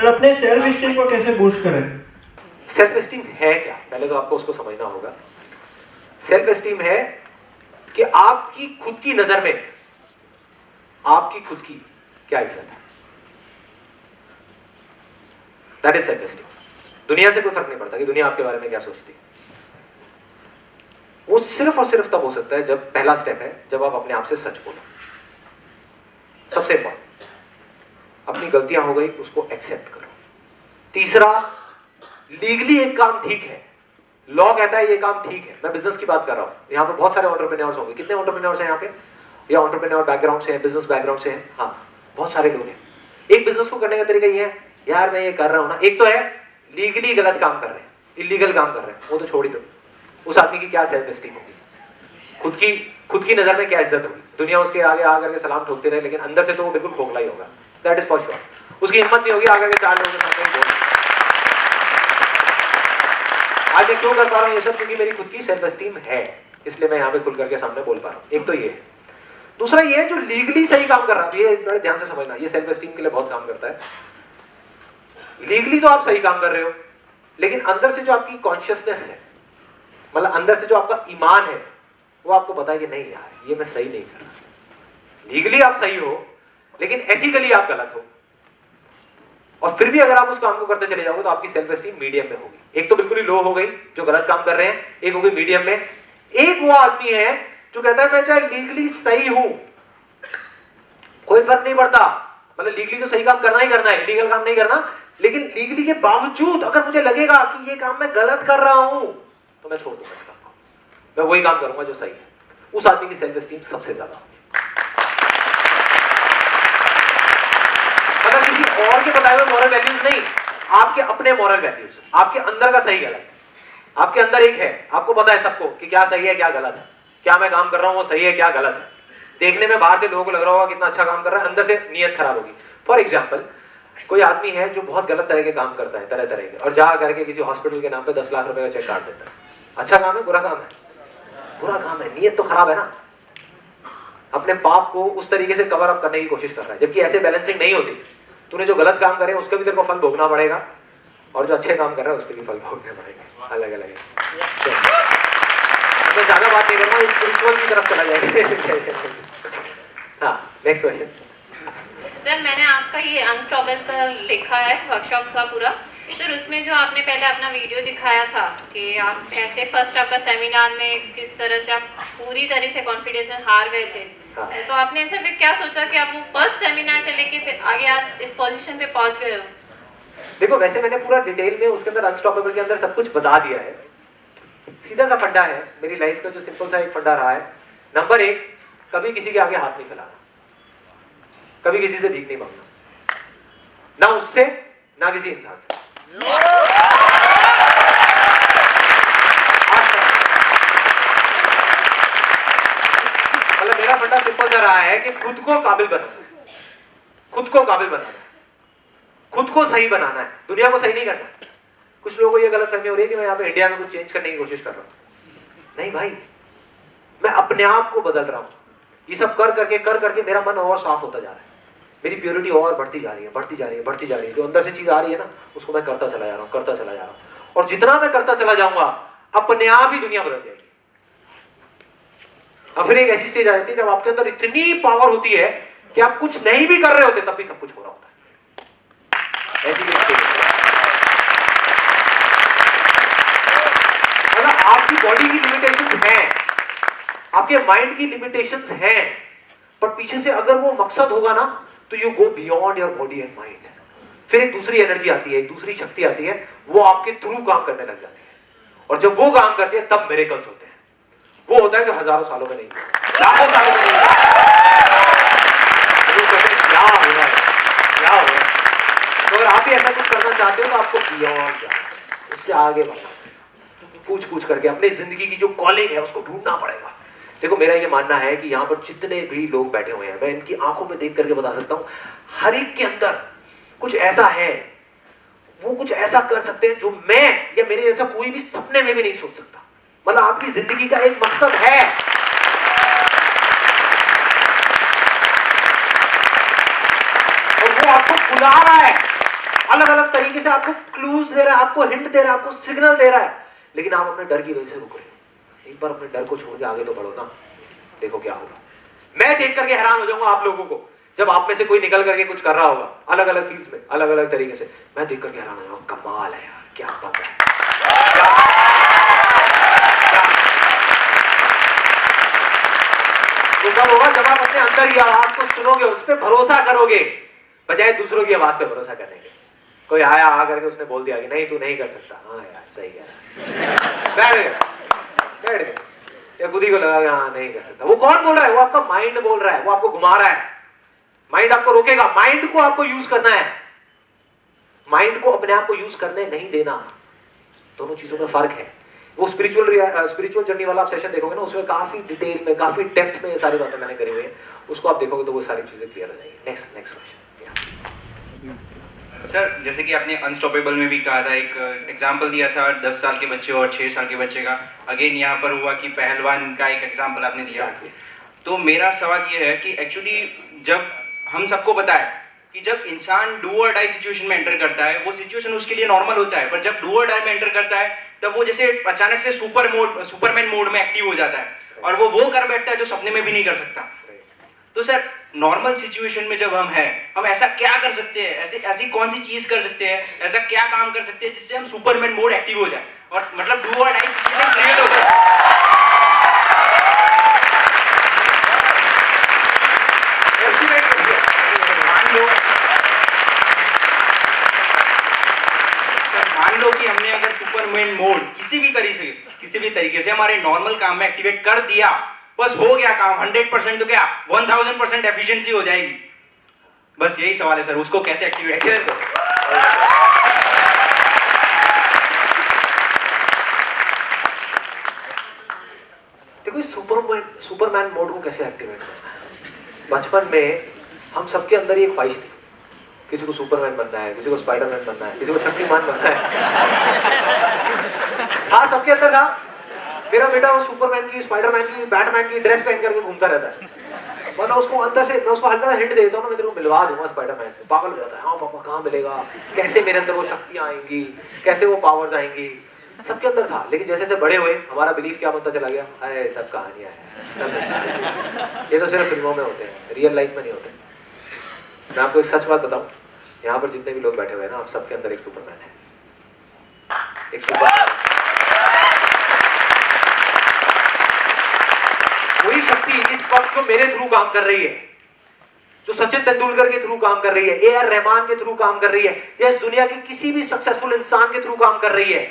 अपने सेल्फ स्टीम को कैसे बूस्ट करें? सेल्फ स्टीम है क्या, पहले तो आपको उसको समझना होगा। सेल्फ स्टीम है कि आपकी खुद की नजर में आपकी खुद की क्या इज्जत है, दैट इज सेल्फ स्टीम। दुनिया से कोई फर्क नहीं पड़ता कि दुनिया आपके बारे में क्या सोचती है। वो सिर्फ और सिर्फ तब हो सकता है जब पहला स्टेप है, जब आप अपने आप से सच बोलो। सबसे इंपॉर्टेंट, अपनी गलतियां हो गई उसको एक्सेप्ट करो। तीसरा, लीगली एक काम ठीक है, लॉ कहता है ये काम ठीक है। मैं बिजनेस की बात कर रहा हूं, यहां पे बहुत सारे एंटरप्रेन्योर्स होंगे। कितने एंटरप्रेन्योर्स हैं यहां पे? या एंटरप्रेन्योर बैकग्राउंड से हैं, बिजनेस बैकग्राउंड से हैं? हाँ, बहुत सारे लोग हैं। एक बिजनेस को करने का तरीका ये है, यार मैं ये कर रहा हूं ना, एक तो है लीगली गलत काम कर रहे हैं, इलीगल काम कर रहे हैं, वो तो छोड़ ही दो, उस आदमी की क्या सेल्फ एस्टीम होगी? खुद की नजर में क्या इज्जत होगी, दुनिया उसके आगे आकर के सलाम ठोकते रहे, लेकिन अंदर से तो वो बिल्कुल खोखला ही होगा, दैट इज फॉर श्योर। उसकी हिम्मत नहीं होगी आकर के 4 लोगों के सामने बोलने। आज मैं क्यों कर पा रहा हूँ ये सब, क्योंकि मेरी खुद की सेल्फ एस्टीम है, इसलिए मैं यहाँ पे खुल करके सामने बोल पा रहा हूँ। एक तो ये है। दूसरा ये है जो लीगली सही काम कर रहा है, ये बड़े ध्यान से समझना, ये सेल्फ एस्टीम के लिए बहुत काम करता है। लीगली तो आप सही काम कर रहे हो, लेकिन अंदर से जो आपकी कॉन्शियसनेस है, मतलब अंदर से जो आपका ईमान है, वो आपको पता है कि नहीं यार ये मैं सही नहीं कर रहा। लीगली आप सही हो, लेकिन एथिकली आप गलत हो, और फिर भी अगर आप उस काम को करते चले जाओगे तो आपकी सेल्फ एस्टीम मीडियम में होगी। एक तो बिल्कुल ही लो हो गई जो गलत काम कर रहे हैं, एक हो गई मीडियम में। एक वो आदमी है जो कहता है मैं चाहे लीगली सही हूं, कोई फर्क नहीं पड़ता, मतलब लीगली तो सही काम करना ही करना है, इलीगल काम नहीं करना, लेकिन लीगली के बावजूद अगर मुझे लगेगा कि ये काम मैं गलत कर रहा हूं तो मैं छोड़ दूंगा इस काम को, मैं वही काम करूंगा जो सही है। उस आदमी की सेल्फ एस्टीम सबसे ज्यादा होगी। मतलब किसी और के बताए हुए मॉरल वैल्यूज नहीं, आपके अपने मॉरल वैल्यूज, आपके अंदर का सही गलत। आपके अंदर एक है, आपको पता है सबको कि क्या सही है क्या गलत है, क्या मैं काम कर रहा हूं वो सही है क्या गलत है। देखने में बाहर से लोगों को लग रहा होगा कितना अच्छा काम कर रहा है, अंदर से नीयत खराब होगी। फॉर एग्जाम्पल, कोई आदमी है जो बहुत गलत तरह के काम करता है, तरह तरह के, और जा करके किसी हॉस्पिटल के नाम पे 10 लाख रुपए का चेक काट देता है। अच्छा काम है बुरा काम है? बुरा काम है, नीयत तो खराब है ना। अपने पाप को उस तरीके से कवर अप करने की कोशिश कर रहा है, जबकि ऐसे बैलेंसिंग नहीं होती। तूने जो गलत काम करे उसका भी तेरे को फल भोगना पड़ेगा, और जो अच्छे काम कर रहा है उसके भी फल भोगने पड़ेगा, अलग अलग है। मैं ज्यादा बात नहीं करूंगा, स्पिरिचुअल की तरफ चला जाएगा। हाँ, नेक्स्ट क्वेश्चन। सर मैंने आपका ये अनस्टॉपेबल का लिखा है वर्कशॉप का पूरा, सर उसमें जो आपने पहले अपना वीडियो दिखाया था कि आप कैसे फर्स्ट आपका सेमिनार में किस तरह से आप पूरी तरह से कॉन्फिडेंस हार गए थे, हाँ। तो आपने ऐसे फिर क्या सोचा कि आप वो फर्स्ट सेमिनार से लेके फिर आगे आज इस पोजीशन पे पहुंच गए हो? देखो वैसे मैंने पूरा डिटेल में उसके अंदर अनस्टॉपेबल के अंदर सब कुछ बता दिया है। सीधा सा फंडा है मेरी लाइफ का, जो सिंपल सा एक फंडा रहा है। नंबर 1, कभी किसी के आगे हाथ नहीं फैलाना, कभी किसी से भीख नहीं मांगना, ना उससे ना किसी इंसान से। मतलब मेरा फंडा सिंपल सा रहा है कि खुद को काबिल बनाना, खुद को काबिल बनाना, खुद को सही बनाना है, दुनिया को सही नहीं करना। कुछ लोगों को ये गलत फहमी हो रही है कि मैं यहाँ पे इंडिया में कुछ चेंज करने की कोशिश कर रहा हूं। नहीं भाई, मैं अपने आप को बदल रहा हूं। ये सब कर करके मेरा मन और साफ होता जा रहा है, मेरी प्योरिटी और बढ़ती जा रही है, बढ़ती जा रही है, बढ़ती जा रही है। जो अंदर से चीज आ रही है ना, उसको मैं करता चला जा रहा हूँ, करता चला जा रहा हूँ, और जितना मैं करता चला जाऊंगा अपने आप ही दुनिया बदल जाएगी। और फिर एक ऐसी स्टेज आ जाती है जब आपके अंदर इतनी पावर होती है कि आप कुछ नहीं भी कर रहे होते तब भी सब कुछ हो रहा होता है। ऐसी स्टेज मतलब आपकी बॉडी की लिमिटेशंस हैं, आपके माइंड की लिमिटेशंस हैं, पर पीछे से अगर वो मकसद होगा ना तो you go beyond your body and mind. फिर एक दूसरी एनर्जी आती है, एक दूसरी शक्ति आती है, वो आपके थ्रू काम करने लग जाती है, और जब वो काम करती है तब मिरेकल्स होते हैं। वो होता है जो हजारों सालों में नहीं, लाखों सालों में नहीं। क्या हो रहा है, क्या हो रहा है? तो अगर आप भी ऐसा कुछ करना चाहते हो तो आपको बियॉन्ड जाना, उससे आगे बढ़ना, पूछ करके अपनी जिंदगी की जो कॉलिंग है उसको ढूंढना पड़ेगा। देखो मेरा ये मानना है कि यहाँ पर जितने भी लोग बैठे हुए हैं, मैं इनकी आंखों में देख करके बता सकता हूँ, हर एक के अंदर कुछ ऐसा है, वो कुछ ऐसा कर सकते हैं जो मैं या मेरे जैसा कोई भी सपने में भी नहीं सोच सकता। मतलब आपकी जिंदगी का एक मकसद है, और वो आपको बुला रहा है, अलग अलग तरीके से आपको क्लूज दे रहा है, आपको हिंट दे रहा है, आपको सिग्नल दे रहा है, लेकिन आप अपने डर की वजह से रुक रहे हो। एक बार अपने डर को छोड़ के आगे तो बढ़ो ना, देखो क्या होगा। मैं देख करके हैरान हो जाऊंगा आप लोगों को, जब आप में से कोई निकल करके कुछ कर रहा होगा अलग अलग फील्ड्स में, अलग अलग तरीके से, मैं देख करके हैरान हो जाऊंगा, कमाल है यार, क्या बात है। तो कब होगा जब आप अपने अंदर की आवाज को सुनोगे, उस पर भरोसा करोगे, बजाय दूसरों की आवाज पे भरोसा करने के। कोई आया आ करके उसने बोल दिया कि नहीं तू नहीं कर सकता, हाँ यार सही कह रहा है, या खुद ही को लगा हाँ नहीं कर सकता। वो कौन बोल रहा है? वो आपका माइंड बोल रहा है, वो आपको घुमा रहा है। माइंड आपको रोकेगा, माइंड को आपको यूज करना है, माइंड को अपने आप को यूज करने नहीं देना। दोनों चीजों में फर्क है। वो स्पिरिचुअल जर्नी वाला आप सेशन देखोगे ना, उसमें काफी डिटेल में, काफी डेप्थ में ये सारी बातें मैंने करी हुई है, उसको आप देखोगे तो वो सारी चीजें क्लियर हो जाएंगी। Next question. सर, जैसे कि आपने अनस्टॉपेबल में भी कहा था, एक एग्जांपल दिया था 10 साल के बच्चे और 6 साल के बच्चे का, अगेन यहाँ पर हुआ कि पहलवान का एक एग्जांपल आपने दिया। तो मेरा सवाल ये है कि एक्चुअली जब हम सबको पता है कि जब इंसान डू और डाई सिचुएशन में एंटर करता है, वो सिचुएशन उसके लिए नॉर्मल होता है, पर जब डू और डाई में एंटर करता है तब वो जैसे अचानक से सुपरमैन मोड में एक्टिव हो जाता है और वो कर बैठता है जो सपने में भी नहीं कर सकता। तो सर, नॉर्मल सिचुएशन में जब हम हैं, हम ऐसा क्या कर सकते हैं, ऐसी कौन सी चीज कर सकते हैं, ऐसा क्या काम कर सकते हैं जिससे हम सुपरमैन मोड एक्टिव हो जाए और मतलब डू और डाई सिचुएशन क्रिएट हो जाए? मान लो कि हमने अगर सुपरमैन मोड किसी भी तरीके से हमारे नॉर्मल काम में एक्टिवेट कर दिया, बस हो गया काम, 100% तो क्या 1000% एफिशिएंसी हो जाएगी। बस यही सवाल है सर, उसको कैसे एक्टिवेट करें? देखो सुपरमैन मोड को कैसे एक्टिवेट करना है। बचपन में हम सबके अंदर ही एक ख्वाहिश थी, किसी को सुपरमैन बनना है, किसी को स्पाइडरमैन बनना है, किसी को शक्तिमान बनना है। हाँ, सबके अंदर था। मेरा बेटा वो सुपरमैन की, स्पाइडरमैन की, बैटमैन की ड्रेस पहन करके घूमता रहता है। मतलब उसको अंदर से मैं उसको हल्का सा हिंट देता हूँ ना, मैं तेरे को मिलवा दूंगा स्पाइडरमैन से, पागल हो जाता है। हाँ पापा, कहाँ मिलेगा, कैसे मेरे अंदर वो शक्तियाँ आएंगी, कैसे वो पावर्स आएंगी, सबके अंदर था। लेकिन जैसे जैसे बड़े हुए हमारा बिलीफ क्या बनता चला गया, अरे सब कहानियां हैं, ये तो सिर्फ फिल्मों में होते हैं, रियल लाइफ में नहीं होते। मैं आपको एक सच बात बताऊं, यहाँ पर जितने भी लोग बैठे हुए हैं ना, आप सबके अंदर एक सुपरमैन है, एक सुपरमैन। वही शक्ति इस वक्त जो मेरे थ्रू काम कर रही है, जो सचिन तेंदुलकर के थ्रू काम कर रही है, AR रहमान के थ्रू काम कर रही है, या इस दुनिया के किसी भी सक्सेसफुल इंसान के थ्रू काम कर रही है,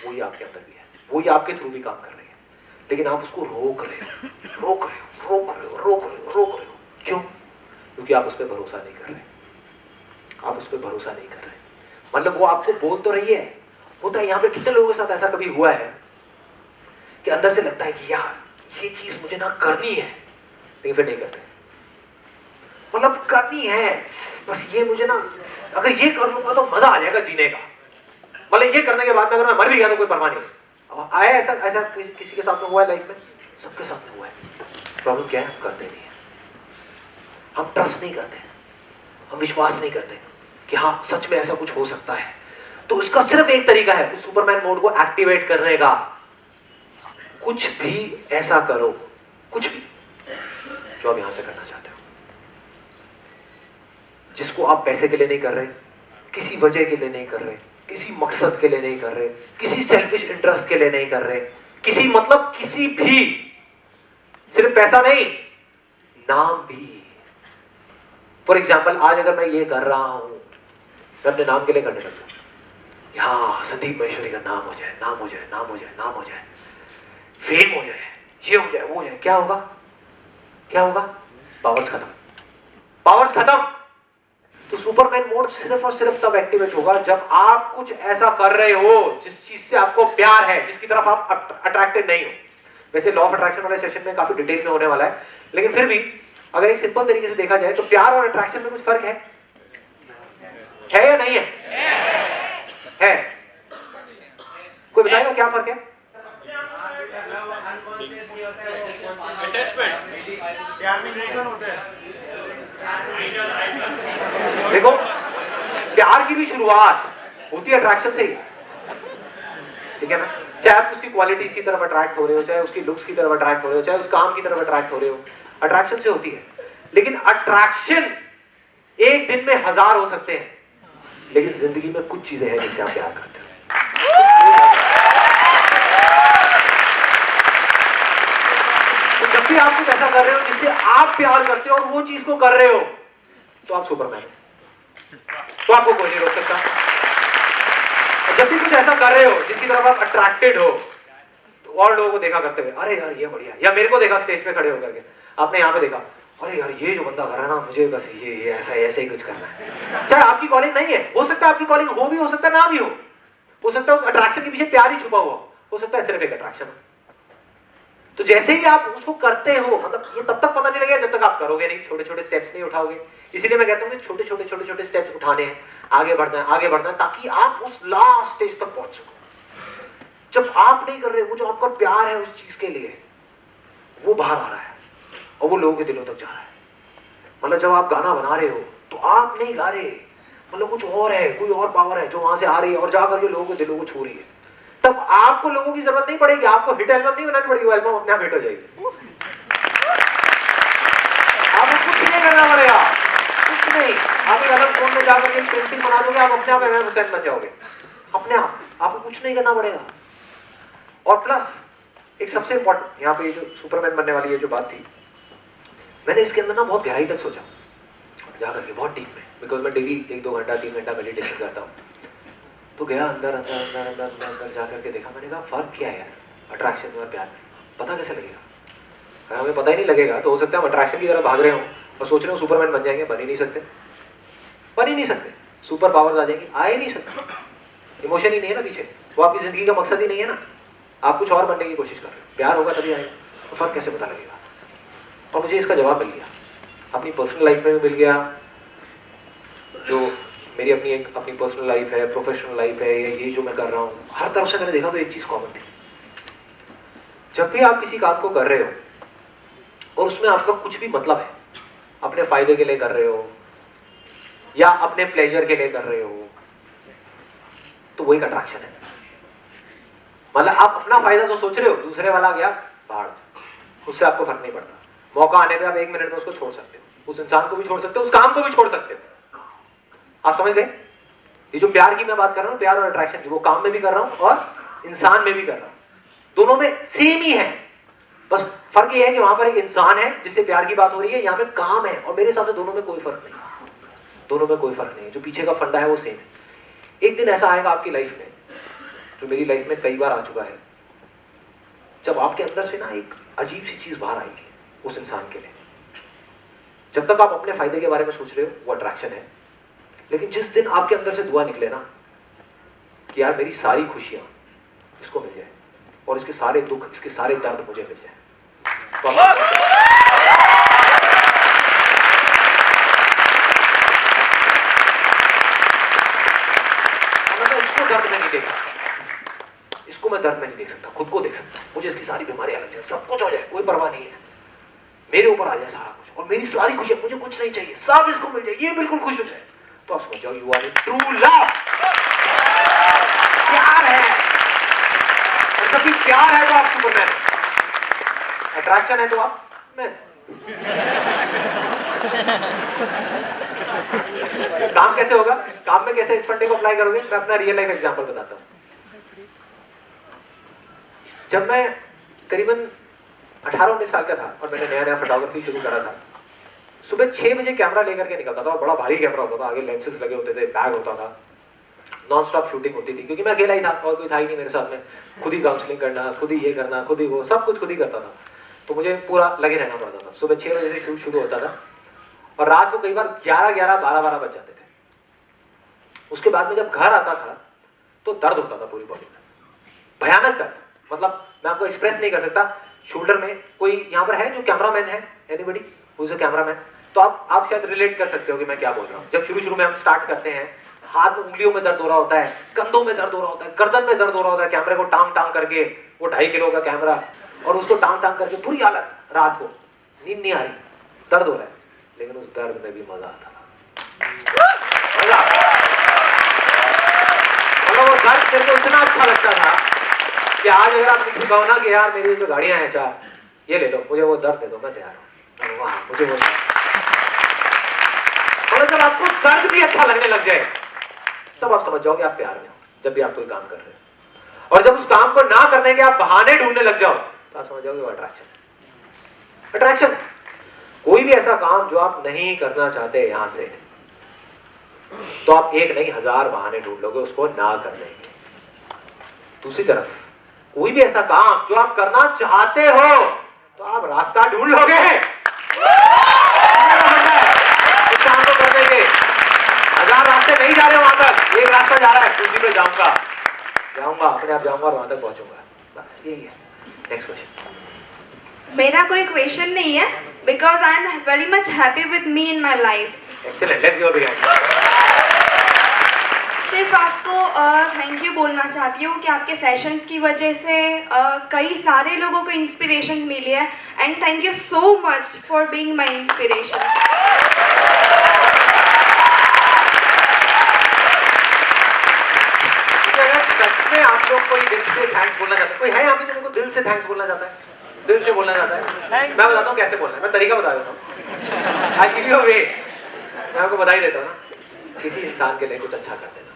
वही आपके अंदर भी है, वही आपके थ्रू भी काम कर रही है। लेकिन आप उसको रोक रहे हो। क्यों? क्योंकि आप उस पर भरोसा नहीं कर रहे। आप उस पर भरोसा नहीं कर रहे। मतलब वो आपको बोल तो रही है, होता है यहाँ पे कितने लोगों के साथ ऐसा कभी हुआ है कि अंदर से लगता है कि यार ये चीज मुझे ना करनी है, लेकिन फिर नहीं करते। मतलब करनी है, बस ये मुझे ना, अगर ये कर लूंगा तो मजा आ जाएगा जीने का। मतलब ये करने के बाद में अगर मैं मर भी गया तो कोई परवाह नहीं। अब आया ऐसा किसी के साथ में हुआ है लाइफ में? सबके साथ में हुआ है। प्रॉब्लम क्या है? हम करते नहीं है, हम ट्रस्ट नहीं करते, हम विश्वास नहीं करते कि हाँ सच में ऐसा कुछ हो सकता है। तो उसका सिर्फ एक तरीका है उस सुपरमैन मोड को एक्टिवेट करने का। कुछ भी ऐसा करो, कुछ भी जो आप यहां से करना चाहते हो, जिसको आप पैसे के लिए नहीं कर रहे, किसी वजह के लिए नहीं कर रहे, किसी मकसद के लिए नहीं कर रहे, किसी सेल्फिश इंटरेस्ट के लिए नहीं कर रहे, किसी भी, सिर्फ पैसा नहीं, नाम भी। फॉर एग्जाम्पल, आज अगर मैं ये कर रहा हूं, मैं अपने नाम के लिए करने लगता हूं, यहाँ संदीप महेश्वरी का नाम हो जाए, नाम हो जाए, नाम हो जाए, नाम हो जाए, फेम हो जाए, ये हो जाए, वो हो जाए, क्या होगा? क्या होगा? पावर्स खत्म, पावर्स खत्म। तो सुपरमैन मोड सिर्फ और सिर्फ तब एक्टिवेट होगा जब आप कुछ ऐसा कर रहे हो जिस चीज से आपको प्यार है, जिसकी तरफ आप अट्रैक्टेड नहीं हो। वैसे लॉ ऑफ अट्रैक्शन वाले सेशन में काफी डिटेल में होने वाला है, लेकिन फिर भी अगर एक सिंपल तरीके से देखा जाए तो प्यार और अट्रैक्शन में कुछ फर्क है या नहीं है? है। कोई बताएगा क्या फर्क है? देखो, प्यार की भी शुरुआत होती है अट्रैक्शन से ही, ठीक है ना? चाहे आप उसकी क्वालिटीज की तरफ अट्रैक्ट हो रहे हो, चाहे उसकी लुक्स की तरफ अट्रैक्ट हो रहे हो, चाहे उस काम की तरफ अट्रैक्ट हो रहे हो, अट्रैक्शन से होती है। लेकिन अट्रैक्शन एक दिन में 1000 हो सकते हैं, लेकिन जिंदगी में कुछ चीजें हैं जिससे आप प्यार करते हो। तो जब भी आप कुछ ऐसा कर रहे हो जिससे आप प्यार करते हो और वो चीज को कर रहे हो, तो आप सुपरमैन हो, तो आपको कोई नहीं रोक सकता। जब भी कुछ ऐसा कर रहे हो जिसकी तरफ आप अट्रैक्टेड हो, तो और लोगों को देखा करते हुए, अरे यार ये बढ़िया, या मेरे को देखा स्टेज पे खड़े होकर के, आपने यहाँ पे देखा, अरे यार ये जो बंदा कर रहा है ना, मुझे बस ये ऐसा ही कुछ करना है। चाहे आपकी कॉलिंग नहीं है, हो सकता है आपकी कॉलिंग हो भी, हो सकता है ना भी हो सकता है उस अट्रैक्शन के पीछे प्यार ही छुपा हुआ, हो सकता है सिर्फ एक अट्रैक्शन हो। तो जैसे ही आप उसको करते हो, मतलब ये तब तक पता नहीं लगेगा जब तक आप करोगे नहीं, छोटे छोटे स्टेप्स नहीं उठाओगे। इसीलिए मैं कहता हूँ कि छोटे छोटे स्टेप्स उठाने हैं, आगे बढ़ना है ताकि आप उस लास्ट स्टेज तक पहुंच सको। जब आप नहीं कर रहे, वो जो आपका प्यार है उस चीज के लिए, वो बाहर आ रहा है और वो लोगों के दिलों तक जा रहा है। मतलब जब आप गाना बना रहे हो तो आप नहीं गा रहे, मतलब कुछ और है, कोई और पावर है जो वहां से आ रही है और जाकर के लोगों के दिलों को छू रही है। तब आपको लोगों की जरूरत नहीं पड़ेगी, आपको हिट एल्बम नहीं बनानी पड़ेगी, वो एल्बम अपने आप हिट हो जाएगी। आपको कुछ नहीं करना पड़ेगा, कुछ नहीं। आप एक अलग फोन में जाकर के पेंटिंग बना दोगे, आप अपने आप एमएम हुसैन बन जाओगे, अपने आप। आपको कुछ नहीं करना पड़ेगा। और प्लस एक सबसे इंपॉर्टेंट, यहाँ पे ये जो सुपरमैन बनने वाली ये जो बात थी, मैंने इसके अंदर ना बहुत गहराई तक सोचा जाकर के, बहुत डीप में, बिकॉज मैं डेली 1-2 घंटा 3 घंटा मेडिटेशन करता हूँ। तो गया अंदर जाकर के देखा, मैंने कहा फर्क क्या है यार अट्रैक्शन और प्यार में, पता कैसे लगेगा? अगर हमें पता ही नहीं लगेगा तो हो सकता है हम अट्रैक्शन की तरह भाग रहे हो और सोच रहे हो सुपरमैन बन जाएंगे, बन ही नहीं सकते, बन ही नहीं सकते। सुपर पावर्स आ जाएंगी, आ ही नहीं सकते। इमोशन ही नहीं है ना पीछे, वो आपकी जिंदगी का मकसद ही नहीं है ना, आप कुछ और बनने की कोशिश कर रहे हो। प्यार होगा तभी आएगा, तो फर्क कैसे पता लगेगा? और मुझे इसका जवाब मिल गया, अपनी पर्सनल लाइफ में भी मिल गया, जो मेरी अपनी पर्सनल लाइफ है, प्रोफेशनल लाइफ है, ये जो मैं कर रहा हूँ, हर तरफ से मैंने देखा तो एक चीज कॉमन थी। जब भी आप किसी काम को कर रहे हो और उसमें आपका कुछ भी मतलब है, अपने फायदे के लिए कर रहे हो या अपने प्लेजर के लिए कर रहे हो, तो वो एक अट्रैक्शन है। मतलब आप अपना फायदा तो सोच रहे हो, दूसरे वाला गया बाहर, उससे आपको फर्क नहीं पड़ता। मौका आने पे आप 1 मिनट में उसको छोड़ सकते हो, उस इंसान को भी छोड़ सकते हो, उस काम को भी छोड़ सकते हो। आप समझ गए? ये जो प्यार की मैं बात कर रहा हूँ, प्यार और अट्रैक्शन की, वो काम में भी कर रहा हूँ और इंसान में भी कर रहा हूँ। दोनों में सेम ही है, बस फर्क ये है कि वहां पर एक इंसान है जिससे प्यार की बात हो रही है, यहाँ पे काम है। और मेरे हिसाब से दोनों में कोई फर्क नहीं है, दोनों में कोई फर्क नहीं है। जो पीछे का फंडा है वो सेम है। एक दिन ऐसा आएगा आपकी लाइफ में, जो मेरी लाइफ में कई बार आ चुका है, जब आपके अंदर से ना एक अजीब सी चीज बाहर आएगी उस इंसान के लिए। जब तक आप अपने फायदे के बारे में सोच रहे हो वो अट्रैक्शन है, लेकिन जिस दिन आपके अंदर से दुआ निकले ना कि यार मेरी सारी खुशियां इसको मिल जाए और इसके सारे दुख, इसके सारे दर्द मुझे मिल जाए, तो इसको दर्द में नहीं देखा, इसको मैं दर्द में नहीं देख सकता, खुद को देख सकता। मुझे इसकी सारी बीमारियां लग जाए, सब कुछ हो जाए, कोई परवाह नहीं है, मेरे ऊपर आ जाए सारा कुछ और मेरी सारी खुशियां, मुझे कुछ नहीं चाहिए, सब इसको मिल जाए, ये बिल्कुल खुश हो जाए, तो आप समझ जाओ you are in true love. प्यार है, और जब भी प्यार है तो आप सुपरमैन है, अट्रैक्शन है तो आप मैन। काम कैसे होगा? काम में कैसे इस फंडे को अप्लाई करोगे? मैं अपना रियल लाइफ एग्जांपल बताता हूं। जब मैं करीबन 18-19 साल का था और मैंने नया फोटोग्राफी शुरू करा था, सुबह 6 बजे कैमरा लेकर के निकलता था, और बड़ा भारी कैमरा होता था, आगे लेंसेज लगे होते थे, बैग होता था, नॉन स्टॉप शूटिंग होती थी, क्योंकि मैं अकेला ही था और कोई था ही नहीं मेरे साथ में। खुद ही काउंसलिंग करना, खुद ही ये करना, खुद ही वो, सब कुछ खुद ही करता था, तो मुझे पूरा लगे रहना पड़ता था। सुबह 6 बजे से शूट शुरू होता था और रात को कई बार 11-11, 12-12 बज जाते थे। उसके बाद में जब घर आता था तो दर्द होता था पूरी बॉडी में, भयानक दर्द, मतलब मैं आपको एक्सप्रेस नहीं कर सकता। शोल्डर में कोई यहाँ पर है जो कैमरामैन है, anybody who is a cameraman, तो आप शायद रिलेट कर सकते हो कि मैं क्या बोल रहा हूँ। जब शुरू में हम स्टार्ट करते हैं, हाथ में उंगलियों में दर्द हो रहा होता है, कंधों में दर्द हो रहा होता है, गर्दन में दर्द हो रहा होता है, कैमरे को टांग करके, वो 2.5 किलो का कैमरा, और उसको टांग करके पूरी हालत, रात को नींद नहीं आ रही, दर्द हो रहा है, लेकिन उस दर्द में भी मजा आता था। मतलब वो दर्द मेरे को इतना अच्छा लगता था कि आज अगर आप मुझे कहो ना कि यार मेरी जो गाड़ियां हैं 4, ये ले लो, मुझे वो दर्द दे दो, मैं तैयार हूँ। वाह, मुझे वो, और जब आपको दर्द भी अच्छा लगने लग जाए तब आप समझ जाओगे आप प्यार में हो। जब भी आप कोई काम कर रहे हो और जब उस काम को ना करने के आप बहाने ढूंढने लग जाओ तो आप समझ जाओगे वो अट्रैक्शन। अट्रैक्शन कोई भी ऐसा काम जो आप नहीं करना चाहते यहां से, तो आप 1 नहीं 1000 बहाने ढूंढ लोगे उसको ना करने के। दूसरी तरफ कोई भी ऐसा काम जो आप करना चाहते हो तो आप रास्ता ढूंढ लोगे इस काम को करने के। 1000 रास्ते नहीं जा रहे वहां तक, एक रास्ता जा रहा है, उसी पे जाऊंगा, अपने आप जाऊंगा और वहां तक पहुंचूंगा। बस यही है। Next question. मेरा कोई क्वेश्चन नहीं है, because I am very much happy with me in my life. Excellent, let's go begin. सिर्फ आपको थैंक यू बोलना चाहती हूँ कि आपके सेशंस की वजह से कई सारे लोगों को इंस्पिरेशन मिली है, and thank you so much for being my inspiration. अगर सच में आप लोग कोई दिल से थैंक्स बोलना चाहते हैं, कोई है यहाँ पे जो मेरे को दिल से थैंक्स बोलना चाहता है, दिल से बोलना चाहता है? मैं बताता हूँ कैसे बोलना है, मैं तरीका बता देता हूँ। आई गिव यू अ वे, मैं आपको बता ही देता हूँ ना। किसी इंसान के लिए कुछ अच्छा कर देना।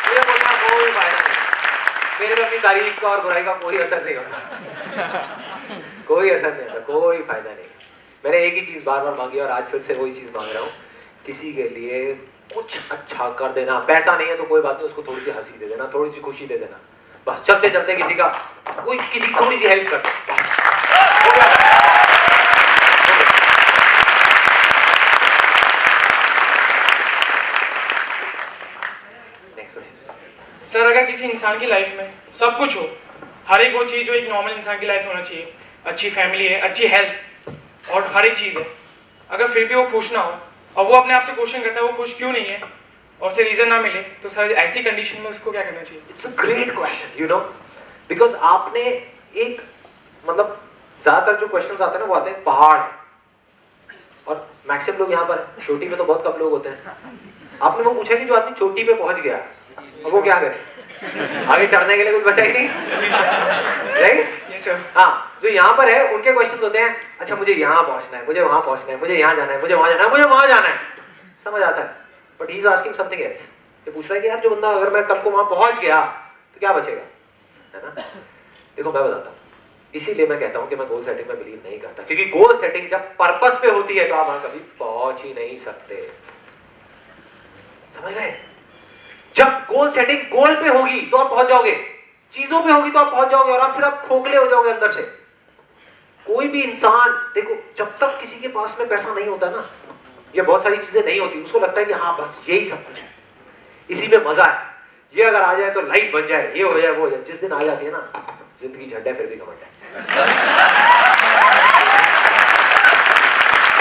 मुझे बोलना कोई फायदा नहीं, मेरे पे अपनी तारीफ का और बुराई का कोई असर नहीं होता, कोई असर नहीं होता, कोई फायदा नहीं। मैंने एक ही चीज बार बार मांगी और आज फिर से वही चीज मांग रहा हूँ, किसी के लिए कुछ अच्छा कर देना। पैसा नहीं है तो कोई बात नहीं, उसको थोड़ी सी हंसी दे देना, थोड़ी सी खुशी दे देना, बस चलते चलते किसी का कोई किसी थोड़ी सी हेल्प कर दे। सर, अगर किसी इंसान की लाइफ में सब कुछ हो, हर एक वो चीज़ जो एक नॉर्मल इंसान की लाइफ में होना चाहिए, अच्छी फैमिली है, अच्छी हेल्थ और हर एक चीज़ है, अगर फिर भी वो खुश ना हो और वो अपने आप से क्वेश्चन करता है वो खुश क्यों नहीं है और उसे रीज़न ना मिले, तो सर ऐसी कंडीशन में उसको क्या करना चाहिए? It's a great question, you know, because आपने एक मतलब ज्यादातर जो क्वेश्चंस आते हैं ना वो आते हैं पहाड़, और मैक्सिमम लोग यहाँ पर चोटी पे तो बहुत कम लोग होते हैं। आपने वो पूछा कि जो आदमी चोटी पे पहुंच गया अब वो क्या करे, आगे चढ़ने के लिए कुछ बचा ही नहीं, राइट? हाँ, जो यहाँ पर है उनके क्वेश्चन होते हैं, अच्छा मुझे यहाँ पहुंचना है, मुझे वहां पहुंचना है, मुझे यहाँ जाना है, मुझे वहां जाना है, मुझे वहां जाना है, समझ आता है। But he is asking something else, ये पूछ रहा है कि यार जो बंदा अगर मैं कल को वहां पहुंच गया तो क्या बचेगा, है ना? देखो मैं बताता हूँ, इसीलिए मैं कहता हूँ कि मैं गोल सेटिंग में बिलीव नहीं करता, क्योंकि गोल सेटिंग जब पर्पस पे होती है तो आप वहां कभी पहुंच ही नहीं सकते, समझ गए? जब गोल सेटिंग गोल पे होगी तो आप पहुंच जाओगे, चीजों पे होगी तो आप पहुंच जाओगे, और आप फिर आप खोखले हो जाओगे अंदर से। कोई भी इंसान देखो, जब तक किसी के पास में पैसा नहीं होता ना, या बहुत सारी चीजें नहीं होती, उसको लगता है कि हाँ बस यही सब कुछ है, इसी में मजा है, ये अगर आ जाए तो लाइफ बन जाए, ये हो जाए वो हो जाए। जिस दिन आ जाती है ना, जिंदगी झंडा फिर भी घमंड है।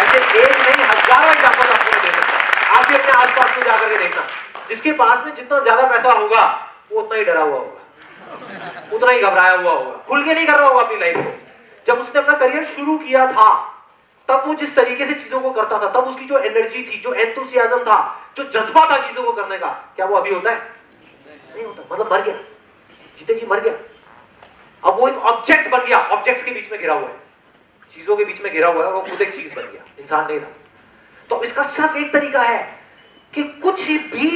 ऐसे एक नहीं हजारों एग्जांपल आपको दे सकता हूं, आप भी अपने आसपास में जाकर के देखना, जिसके पास में जितना ज्यादा पैसा होगा वो उतना ही डरा हुआ होगा, उतना ही घबराया हुआ होगा, खुल के नहीं कर रहा होगा अपनी लाइफ को। जब उसने अपना करियर शुरू किया था तब वो जिस तरीके से चीजों को करता था, तब उसकी जो एनर्जी थी, जो एंथुसियाज्म था, जो जज्बा था चीजों को करने का, क्या वो अभी होता है? नहीं होता, मतलब मर गया, जीते जी मर गया। अब वो एक ऑब्जेक्ट बन गया, ऑब्जेक्ट्स के बीच में घिरा हुआ है, चीजों के बीच में घिरा हुआ है, वो खुद एक चीज बन गया, इंसान नहीं रहा। तो इसका सिर्फ एक तरीका है कि कुछ भी,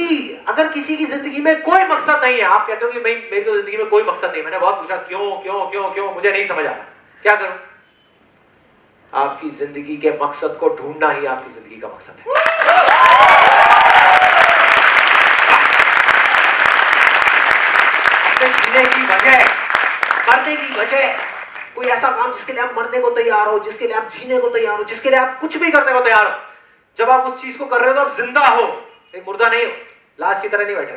अगर किसी की जिंदगी में कोई मकसद नहीं है, आप कहते हो कि मेरी तो जिंदगी में कोई मकसद नहीं, मैंने बहुत पूछा क्यों क्यों क्यों क्यों, मुझे नहीं समझ आया, क्या करूं? आपकी जिंदगी के मकसद को ढूंढना ही आपकी जिंदगी का मकसद है। अपने जीने की वजह, मरने की वजह, कोई ऐसा काम जिसके लिए आप मरने को तैयार हो, जिसके लिए आप जीने को तैयार हो, जिसके लिए आप कुछ भी करने को तैयार हो। जब आप उस चीज को कर रहे हो तो आप जिंदा हो, एक मुर्दा नहीं हो, लाश की तरह नहीं बैठे,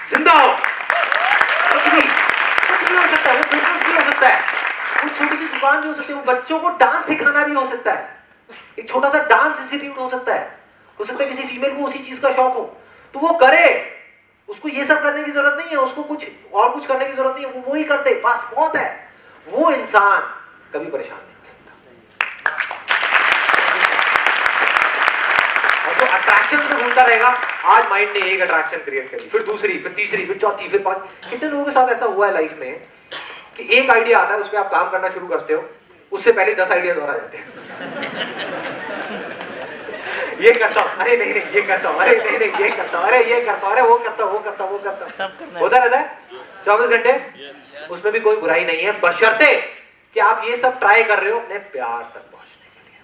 जिंदा हो। कुछ भी हो सकता है, वो बिजनेस भी हो सकता है, वो छोटी सी दुकान भी हो सकती है, वो बच्चों को डांस सिखाना भी हो सकता है, एक छोटा सा डांस इंस्टीट्यूट हो सकता है किसी फीमेल को उसी चीज का शौक हो तो वो करे, उसको ये सब करने की जरूरत नहीं है, उसको कुछ और कुछ करने की जरूरत नहीं है, वो ही कर दे, बस बहुत है। वो इंसान कभी परेशान नहीं हो सकता। और जो अट्रैक्शन से ढूंढता रहेगा, आज माइंड ने एक अट्रैक्शन क्रिएट करी, फिर दूसरी, फिर तीसरी, फिर चौथी, फिर पांच। कितने लोगों के साथ ऐसा हुआ है लाइफ में कि एक आइडिया आता है, उस पर आप काम करना शुरू करते हो, उससे पहले 10 आइडियाज और आ जाते हैं। ये करता हूँ, अरे नहीं नहीं ये करता हूँ, अरे नहीं नहीं ये करता हूँ, अरे ये करता हूँ, अरे वो करता हूँ, वो करता हूँ, वो करता हूँ, होता रहता है 24 घंटे। उसमें भी कोई बुराई नहीं है, बशर्ते कि आप ये सब ट्राई कर रहे हो अपने प्यार तक पहुंचने के लिए।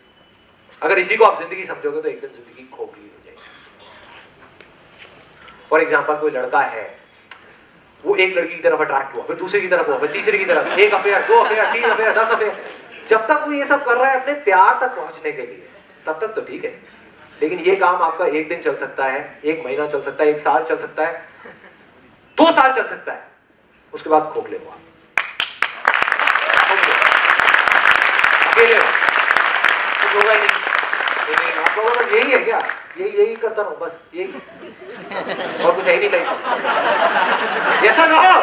अगर इसी को आप जिंदगी समझोगे तो एक दिन जिंदगी खोखली हो जाएगी। फॉर एग्जाम्पल, कोई लड़का है, वो एक लड़की की तरफ अट्रैक्ट हुआ, फिर दूसरी की तरफ हुआ, फिर तीसरी की तरफ, 1 अफेयर, 2 अफेयर, 3 अफेयर, 10 अफेयर। जब तक वो ये सब कर रहा है अपने प्यार तक पहुंचने के लिए, तब तक तो ठीक है। लेकिन ये काम आपका एक दिन चल सकता है, एक महीना चल सकता है, एक साल चल सकता है, 2 साल चल सकता है, उसके बाद खोखले हो आप, अकेले हो, कुछ होगा ही नहीं। आप लोगों का यही है क्या? यही करता रहूं बस, यही, और कुछ है ही नहीं लाइफ। ऐसा ना हो,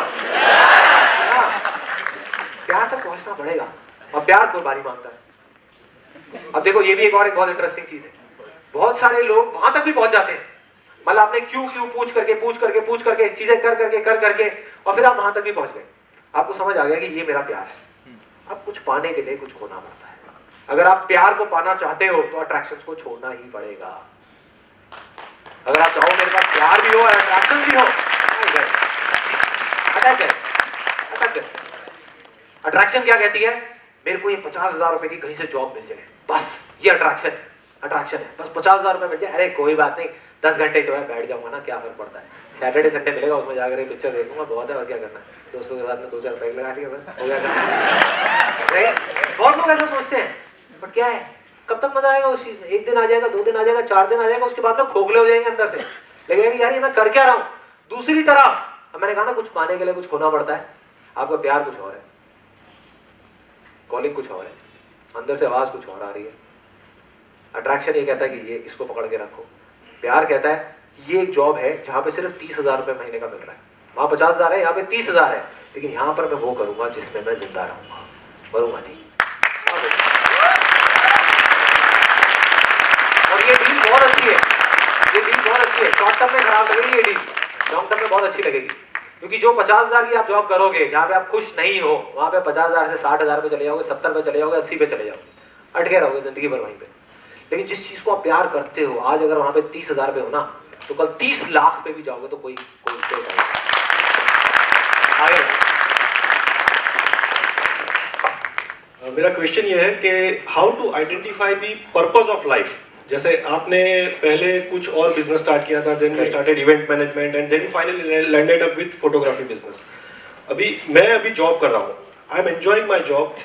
प्यार तक पहुंचना पड़ेगा, और प्यार कुर्बानी मांगता है। अब देखो ये भी एक और एक बहुत इंटरेस्टिंग चीज है, बहुत सारे लोग वहां तक भी पहुंच जाते हैं, मतलब आपने क्यों पूछ करके चीजें कर करके और फिर आप वहां तक भी पहुंच गए, आपको समझ आ गया कि ये मेरा प्यार है। अब कुछ पाने के लिए कुछ खोना पड़ता है। अगर आप प्यार को पाना चाहते हो तो अट्रैक्शंस को छोड़ना ही पड़ेगा। अगर आप चाहो मेरे पास प्यार भी हो और अट्रैक्शन भी हो, अटैक अट्रैक्शन क्या कहती है? मेरे को ये 50,000 रुपए की कहीं से जॉब मिल जाए, बस ये अट्रैक्शन है, बस 50,000 रुपए मिल जाए, अरे कोई बात नहीं 10 घंटे तो है, बैठ जाऊंगा ना, क्या फर्क पड़ता है, सैटरडे संडे मिलेगा, उसमें जाकर एक पिक्चर देखूंगा, बहुत है, और क्या करना है, दोस्तों के साथ में 2-4 पैक लगा लिया, बस हो गया। बहुत लोग ऐसा सोचते हैं, बट क्या है, कब तक मजा आएगा उस चीज में? 1 दिन आ जाएगा, 2 दिन आ जाएगा, 4 दिन आ जाएगा, उसके बाद में खोखले हो जाएंगे अंदर से, लगेगा कि यार ये मैं कर क्या रहा हूं। दूसरी तरफ मैंने कहा ना, कुछ पाने के लिए कुछ खोना पड़ता है। आपका प्यार कुछ और है, कॉलिंग कुछ और है, अंदर से आवाज कुछ और आ रही है। अट्रैक्शन ये कहता है कि ये इसको पकड़ के रखो, प्यार कहता है ये एक जॉब है जहां पे सिर्फ 30,000 रुपए महीने का मिल रहा है, वहां 50,000 है, यहाँ पे 30,000 है, लेकिन यहां पर मैं वो करूंगा जिसमें मैं जिंदा रहूंगा, मरूंगा नहीं। और ये डील बहुत अच्छी है, शॉर्ट टर्म में खराब लगेगी ये डील, लॉन्ग टर्म में बहुत अच्छी लगेगी, क्योंकि जो 50,000 की आप जॉब करोगे जहां पे आप खुश नहीं हो, वहां पे 50,000 से 60,000 पे चले जाओगे, 70 पे चले जाओगे, 80 पे चले जाओगे, अटके रहोगे जिंदगी भर वहीं पे। लेकिन जिस चीज को आप प्यार करते हो, आज अगर वहां पे 30,000 पे हो ना, तो कल 30 लाख पे भी जाओगे तो कोई आगे। मेरा क्वेश्चन ये है कि how to identify the purpose of life. जैसे आपने पहले कुछ और बिजनेस स्टार्ट किया था, then you started event management and then finally landed up with photography business. मैं जॉब कर रहा हूँ, I am enjoying my job,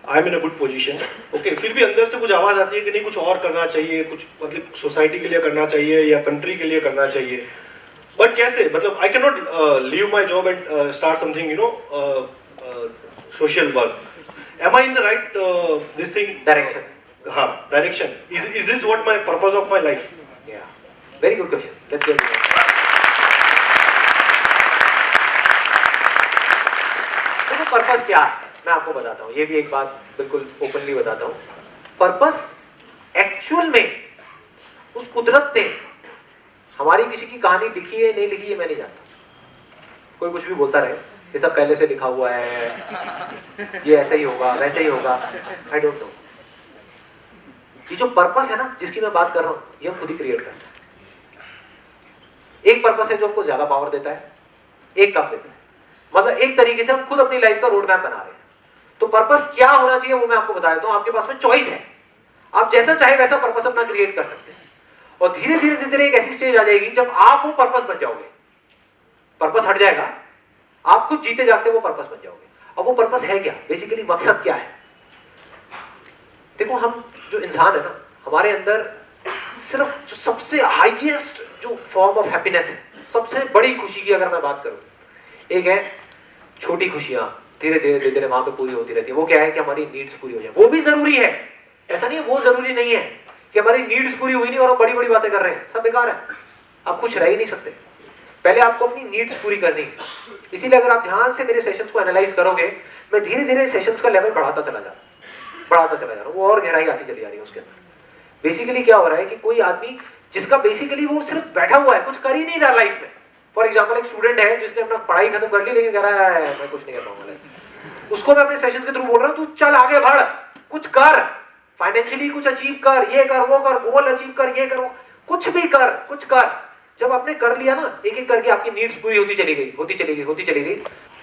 I am in a good position, okay, फिर भी अंदर से कुछ आवाज आती है कि नहीं कुछ और करना चाहिए, कुछ मतलब सोसाइटी के लिए करना चाहिए या कंट्री के लिए करना चाहिए, बट कैसे, मतलब I can not leave my job and start something social work. Am I in the right this thing direction? हाँ, direction. Is this what my purpose of my life? Yeah, very good question. Let's get it. देखो purpose क्या है, मैं आपको बताता हूँ, ये भी एक बात बिल्कुल ओपनली बताता हूँ। पर्पस एक्चुअल में उस कुदरत ने हमारी किसी की कहानी लिखी है नहीं लिखी है मैं नहीं जानता, कोई कुछ भी बोलता रहे, ये सब पहले से लिखा हुआ है, ये ऐसा ही होगा वैसे ही होगा, आई डोंट नो। ये जो पर्पस है ना जिसकी मैं बात कर रहा हूं, ये हम खुद ही क्रिएट करते हैं। एक पर्पस है जो हमको ज्यादा पावर देता है, एक कम देता है, मतलब एक तरीके से हम खुद अपनी लाइफ का रोड मैप बना रहे हैं। तो पर्पस क्या होना चाहिए वो मैं आपको बता देता हूं। आपके पास में चॉइस है, आप जैसा चाहे वैसा पर्पस अपना क्रिएट कर सकते हैं, और धीरे धीरे एक ऐसी स्टेज आ जाएगी जब आप वो पर्पस बन जाओगे, पर्पस हट जाएगा, आप खुद जीते जाते वो पर्पस बन जाओगे। अब वो पर्पस है क्या, बेसिकली मकसद क्या है? देखो हम जो इंसान है ना, हमारे अंदर सिर्फ जो सबसे हाईएस्ट जो फॉर्म ऑफ हैप्पीनेस है, सबसे बड़ी खुशी की अगर मैं बात करूं, एक है छोटी खुशियां धीरे धीरे वहां पे पूरी होती रहती है। वो क्या है कि हमारी नीड्स पूरी हो जाए, वो भी जरूरी है, ऐसा नहीं है वो जरूरी नहीं है कि हमारी नीड्स पूरी हुई नहीं और हम बड़ी बड़ी बातें कर रहे हैं, सब बेकार है, आप खुश रह ही नहीं सकते। पहले आपको अपनी नीड्स पूरी करनी है। इसीलिए अगर आप ध्यान से मेरे सेशंस को एनालाइज करोगे, मैं धीरे धीरे सेशंस का लेवल बढ़ाता चला जा रहा हूं, वो और गहराई आती चली जा रही है उसके अंदर। बेसिकली क्या हो रहा है कि कोई आदमी जिसका बेसिकली वो सिर्फ बैठा हुआ है, कुछ कर ही नहीं रहा लाइफ में। फॉर एग्जाम्पल एक स्टूडेंट है जिसने अपना पढ़ाई खत्म कर ली लेकिन कह रहा है मैं कुछ नहीं कर पाऊंगा, उसको मैं अपने सेशंस के थ्रू बोल रहा हूं तू चल आगे बढ़, कुछ कर, फाइनेंशियली कुछ अचीव कर, ये कर वो कर, गोल अचीव कर, ये कर, कुछ भी कर, कुछ कर। जब आपने कर लिया ना, एक एक करके आपकी नीड्स पूरी होती चली गई,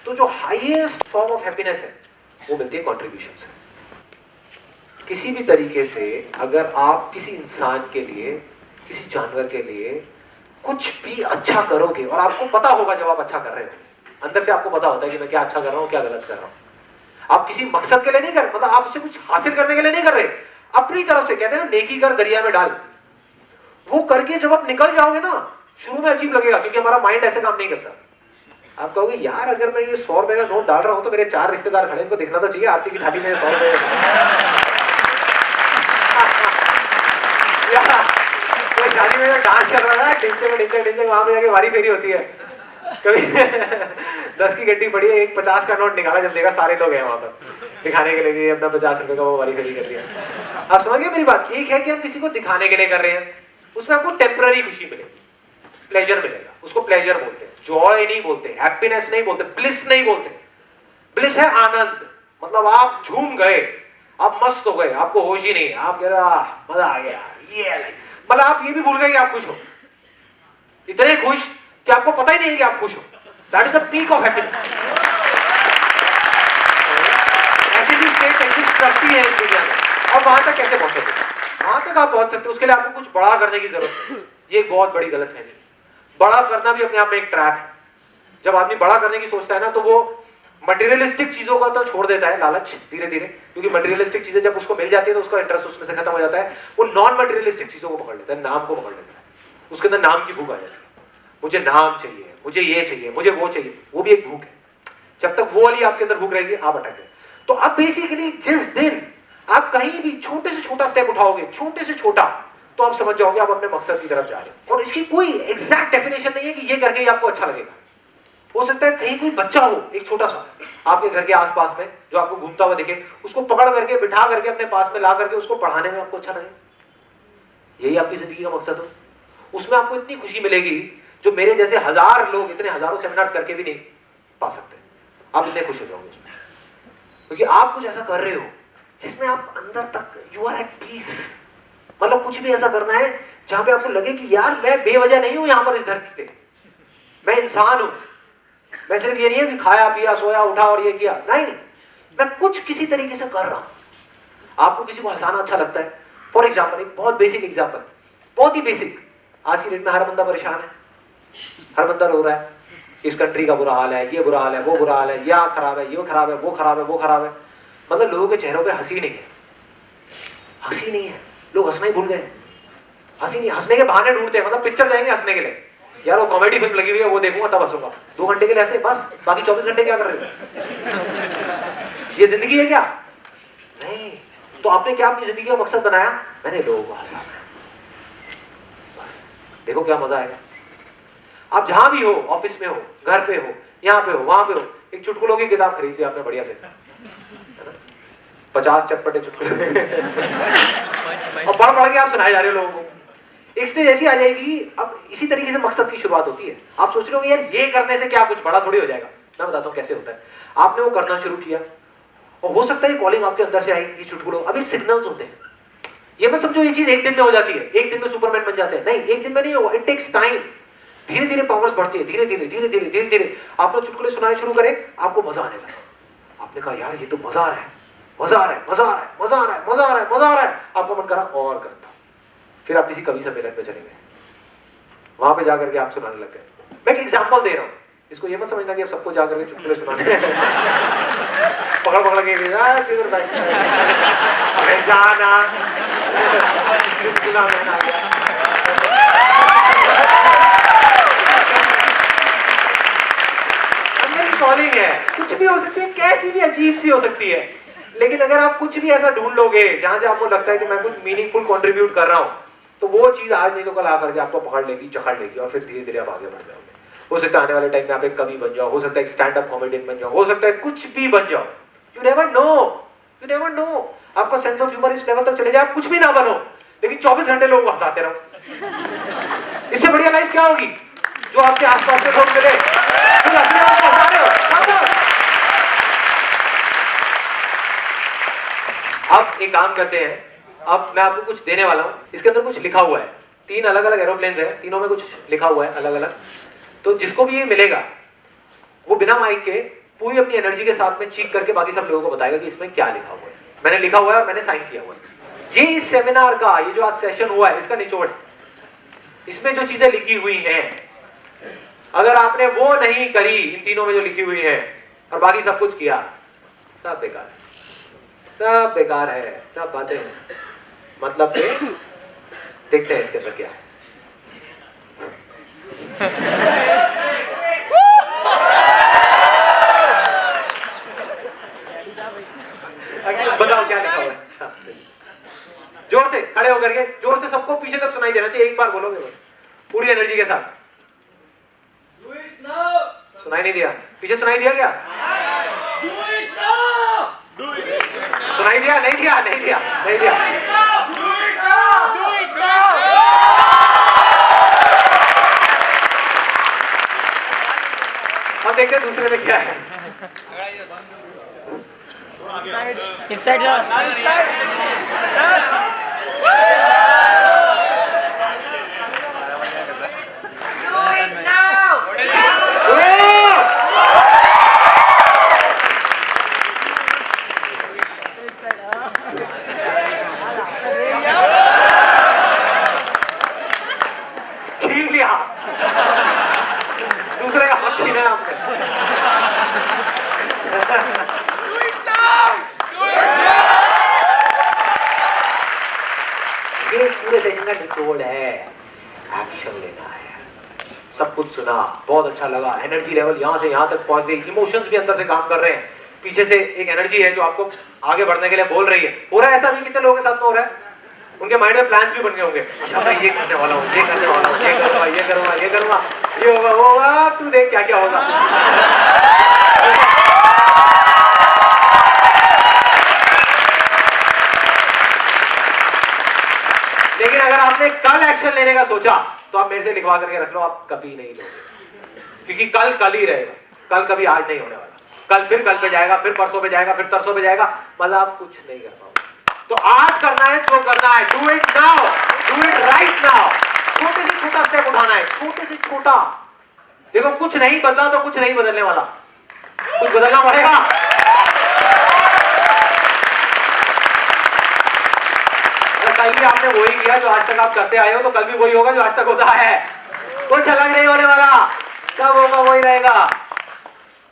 तो जो हाईएस्ट फॉर्म ऑफ हैप्पीनेस है वो मिलती है कंट्रीब्यूशन से। किसी भी तरीके से अगर आप किसी इंसान के लिए, किसी जानवर के लिए कुछ भी अच्छा करोगे, और आपको पता होगा जब आप अच्छा कर रहे हो, अंदर से आपको पता होता है कि मैं क्या अच्छा कर रहा हूं क्या गलत कर रहा हूं। आप किसी मकसद के लिए नहीं कर रहे, मतलब आप उससे कुछ हासिल करने के लिए नहीं कर रहे, अपनी तरफ से कहते हैं ना नेकी कर दरिया में डाल, वो करके जब आप निकल जाओगे ना, शुरू में अजीब लगेगा क्योंकि हमारा माइंड ऐसे काम नहीं करता। आप कहोगे यार अगर मैं ये 100 रुपए का नोट डाल रहा हूं तो मेरे 4 रिश्तेदार खड़े, इनको दिखना तो चाहिए आरती की थाली में 100 रुपए। कोई शादी में डांस कर रहा है डिंचे में डिंचे वहां पे जाके वारी फेरी होती है, कभी 10 की गड्डी पड़ी है, एक 50 का नोट निकाला, जब देखा सारे लोग हैं वहां पर दिखाने के लिए अपना 50 रुपए का वो वारी फेरी कर दिया। आप समझ गए मेरी बात? एक है कि हम किसी को दिखाने के लिए कर रहे हैं, उसमें आपको टेम्पररी खुशी मिलेगी, प्लेजर मिलेगा, उसको प्लेजर बोलते हैं, जॉय नहीं बोलते, हैप्पीनेस नहीं बोलते, ब्लिस नहीं बोलते। ब्लिस है आनंद, मतलब आप झूम गए, आप मस्त हो गए, आपको होश ही नहीं, आप कह रहे मजा आ गया, ये मतलब आप ये भी भूल गए कि आप खुश हो, इतने खुश कि आपको पता ही नहीं है कि आप खुश हो। That is the peak of happiness. ऐसी भी स्टेट एग्जिस्ट करती है इस दुनिया में। अब वहां तक कैसे पहुंचोगे? वहां तक आप पहुंच सकते हो, उसके लिए आपको कुछ बड़ा करने की जरूरत है। ये बहुत बड़ी गलतफहमी। बड़ा करना भी अपने आप में एक ट्रैप है। जब आदमी बड़ा करने की सोचता है ना, तो वो मटेरियलिस्टिक चीजों का तो छोड़ देता है, लालच धीरे धीरे, क्योंकि मटेरियलिस्टिक चीजें जब उसको मिल जाती है तो उसका इंटरेस्ट उसमें से खत्म हो जाता है। वो नॉन मटेरियलिस्टिक चीजों को पकड़ लेता है, नाम को पकड़ लेता है, उसके अंदर नाम की भूख आ जाती है। मुझे नाम चाहिए, मुझे ये चाहिए, मुझे वो चाहिए, वो भी एक भूख है। जब तक वो वाली आपके अंदर भूख रहेगी, आप अटक गए। तो अब बेसिकली जिस दिन आप कहीं भी छोटे से छोटा स्टेप उठाओगे, छोटे से छोटा, तो आप समझ जाओगे आप अपने मकसद की तरफ जा रहे हैं। और इसकी कोई एग्जैक्ट डेफिनेशन नहीं है कि ये करके ही आपको अच्छा लगेगा। हो सकता है कहीं कोई बच्चा हो, एक छोटा सा आपके घर के आसपास में, जो आपको घूमता हुआ दिखे, उसको पकड़ करके बिठा करके अपने पास में ला करके उसको पढ़ाने में आपको अच्छा लगे। यही आपकी जिंदगी का मकसद हो। उसमें आपको इतनी खुशी मिलेगी जो मेरे जैसे 1000 लोग इतने हजारों सेमिनार करके भी नहीं पा सकते। आप इतने खुश हो जाओगे उसमें, क्योंकि आप कुछ ऐसा कर रहे हो जिसमें आप अंदर तक यू आर एट पीस। मतलब कुछ भी ऐसा करना है जहां पे आपको लगे कि यार मैं बेवजह नहीं हूं यहां पर इस धरती पे, मैं इंसान हूं। मैं सिर्फ ये नहीं है कि खाया पिया सोया उठा और ये किया, नहीं, मैं कुछ किसी तरीके से कर रहा हूं। आपको किसी को हंसाना अच्छा लगता है, फॉर एग्जाम्पल, एक बहुत बेसिक एग्जाम्पल, बहुत ही बेसिक। आज की डेट में हर बंदा परेशान है, हर बंदा रो रहा है, इस कंट्री का बुरा हाल है, ये बुरा हाल है, वो बुरा हाल है, यह खराब है, ये खराब है, वो खराब है, वो खराब है। मतलब लोगों के चेहरों पे हंसी नहीं है, हंसी नहीं है, लोग हंसना ही भूल गए। हंसी नहीं, हंसने के बहाने ढूंढते हैं। मतलब पिक्चर जाएंगे हंसने के लिए, यार वो कॉमेडी फिल्म लगी हुई है वो देखूंगा तब हंसूंगा, 2 घंटे के लिए ऐसे बस, बाकी 24 घंटे क्या कर रहे हो? ये जिंदगी है क्या? नहीं। तो आपने क्या अपनी जिंदगी का मकसद बनाया? मैंने लोगों को हंसाना है, बस देखो क्या मजा आएगा। आप जहां भी हो, ऑफिस में हो, घर पे हो, यहाँ पे हो, वहां पे हो, एक चुटकुलों की किताब खरीद ली आपने बढ़िया से, 50 चटपटे चुटकुले और पढ़ के आप सुनाए जा रहे हो लोगों को। एक स्टेज ऐसी आ जाएगी, अब इसी तरीके से मकसद की शुरुआत होती है। आप सोच रहे हो यार ये करने से क्या कुछ बड़ा थोड़ी हो जाएगा। मैं बताता हूँ कैसे होता है। आपने वो करना शुरू किया और हो सकता है कॉलिंग आपके अंदर से आई, ये चुटकुलों, अभी सिग्नल्स होते हैं। ये मत समझो ये चीज एक दिन में हो जाती है, एक दिन में सुपरमैन बन जाते हैं, नहीं, एक दिन में नहीं होगा, इट टेक्स टाइम। धीरे धीरे पावर्स बढ़ती है, धीरे धीरे धीरे धीरे धीरे धीरे आपने चुटकुले सुनाने शुरू करे, आपको मजा आने लगा। आपने कहा यार ये तो मजा आ रहा है, मजा आ रहा है, मजा आ रहा है, मजा आ रहा है, मजा आ रहा है, मजा आ रहा है। आपका मन करा और करता। फिर आप किसी कवि सम्मेलन में चले गए, वहां पे जाकर के आप सुनाने लग गए। मैं एक एग्जांपल दे रहा हूँ, इसको ये मत समझना कि आप सबको जाकर के चुटकुले सुनाने पकड़ के जाना चुटकुला मैन आ गया। कॉलिंग है, कुछ भी हो सकती है, कैसी भी अजीब सी हो सकती है, लेकिन अगर आप कुछ भी ऐसा ढूंढ लोगे जहां से आपको लगता है कि मैं कुछ मीनिंगफुल कंट्रीब्यूट कर रहा हूं, तो वो चीज आज नहीं तो कल आकर के आपको पकड़ लेगी, जकड़ लेगी और फिर धीरे धीरे आप आगे बढ़ जाओगे। हो सकता है आने वाले टाइम में आप एक कवि बन जाओ, हो सकता है एक स्टैंड अप कॉमेडियन बन जाओ, हो सकता है कुछ भी बन जाओ। You never know, you never know. आपका सेंस ऑफ ह्यूमर इस लेवल तक चले जाए, आप कुछ भी ना बनो, लेकिन 24 घंटे लोगों को हंसाते रहो। इससे बढ़िया लाइफ क्या होगी? जो आपके आसपास के लोग मिले, अब एक काम करते हैं, अब मैं आपको कुछ देने वाला हूं, इसके अंदर कुछ लिखा हुआ है, 3 अलग अलग एरोप्लेन है, तीनों में कुछ लिखा हुआ है अलग अलग। तो जिसको भी ये मिलेगा वो बिना माइक के पूरी अपनी एनर्जी के साथ में चीख करके बाकी सब लोगों को बताएगा कि इसमें क्या लिखा हुआ है। मैंने लिखा हुआ है और मैंने साइन किया हुआ है। ये इस सेमिनार का, ये जो आज सेशन हुआ है, इसका निचोड़ है। इसमें जो चीजें लिखी हुई हैं, अगर आपने वो नहीं करी इन तीनों में जो लिखी हुई है और बाकी सब कुछ किया, सब बेकार है, सब बेकार है, सब बातें हैं। मतलब देखते हैं इसके अंदर क्या है। एक बार बोलोगे बस पूरी एनर्जी के साथ। सुनाई नहीं दिया? पीछे सुनाई दिया क्या? सुनाई दिया? नहीं दिया? नहीं दिया? नहीं दिया? हम देखते दूसरे में क्या है। इस साइड छीन लिया दूसरे का हाथ छीना हमने। ये पूरे सेशन का निचोड़ है, एक्शन लेना है। सब कुछ सुना, बहुत अच्छा लगा, एनर्जी लेवल यहाँ से यहाँ तक पहुंच गई, इमोशंस भी अंदर से काम कर रहे हैं, पीछे से एक एनर्जी है जो आपको आगे बढ़ने के लिए बोल रही है। हो रहा है ऐसा भी? कितने लोगों के साथ में हो रहा है? उनके माइंड में प्लान्स भी बन गए होंगे, अच्छा मैं ये करने वाला हूँ, ये करने वाला हूँ, ये करूँगा, ये करूँगा, ये करूँगा, ये होगा, वो होगा, तू देख क्या क्या होगा। लेकिन अगर आपने कल एक्शन लेने का सोचा तो आप मेरे से लिखवा करके रख लो, आप कभी नहीं लोगे, क्योंकि कल कल ही रहेगा, कल कभी आज नहीं होने वाला। कल फिर कल पे जाएगा, फिर परसों पे जाएगा, फिर तरसों पे जाएगा, मतलब आप कुछ नहीं कर पाओगे। तो आज करना है जो करना है, do it now, do it right now. छोटे से छोटा स्टेप उठाना है, छोटे से छोटा। देखो कुछ नहीं बदला तो कुछ नहीं बदलने वाला, कुछ बदलना पड़ेगा। कल भी आपने वही किया जो आज तक आप करते आए हो, तो कल भी वही होगा जो आज तक होता है। कुछ अलग नहीं होने वाला, सब होगा वही रहेगा।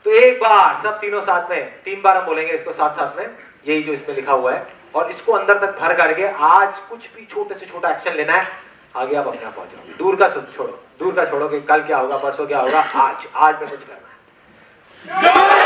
तो एक बार सब तीनों साथ में, 3 बार हम बोलेंगे इसको साथ साथ में, यही जो इसमें लिखा हुआ है, और इसको अंदर तक भर करके आज कुछ भी छोटे से छोटा एक्शन लेना है, आगे आप अपने आप पहुंचोगे। दूर का छोड़ो, दूर का छोड़ो कि कल क्या होगा, परसों क्या होगा, आज में कुछ करना है।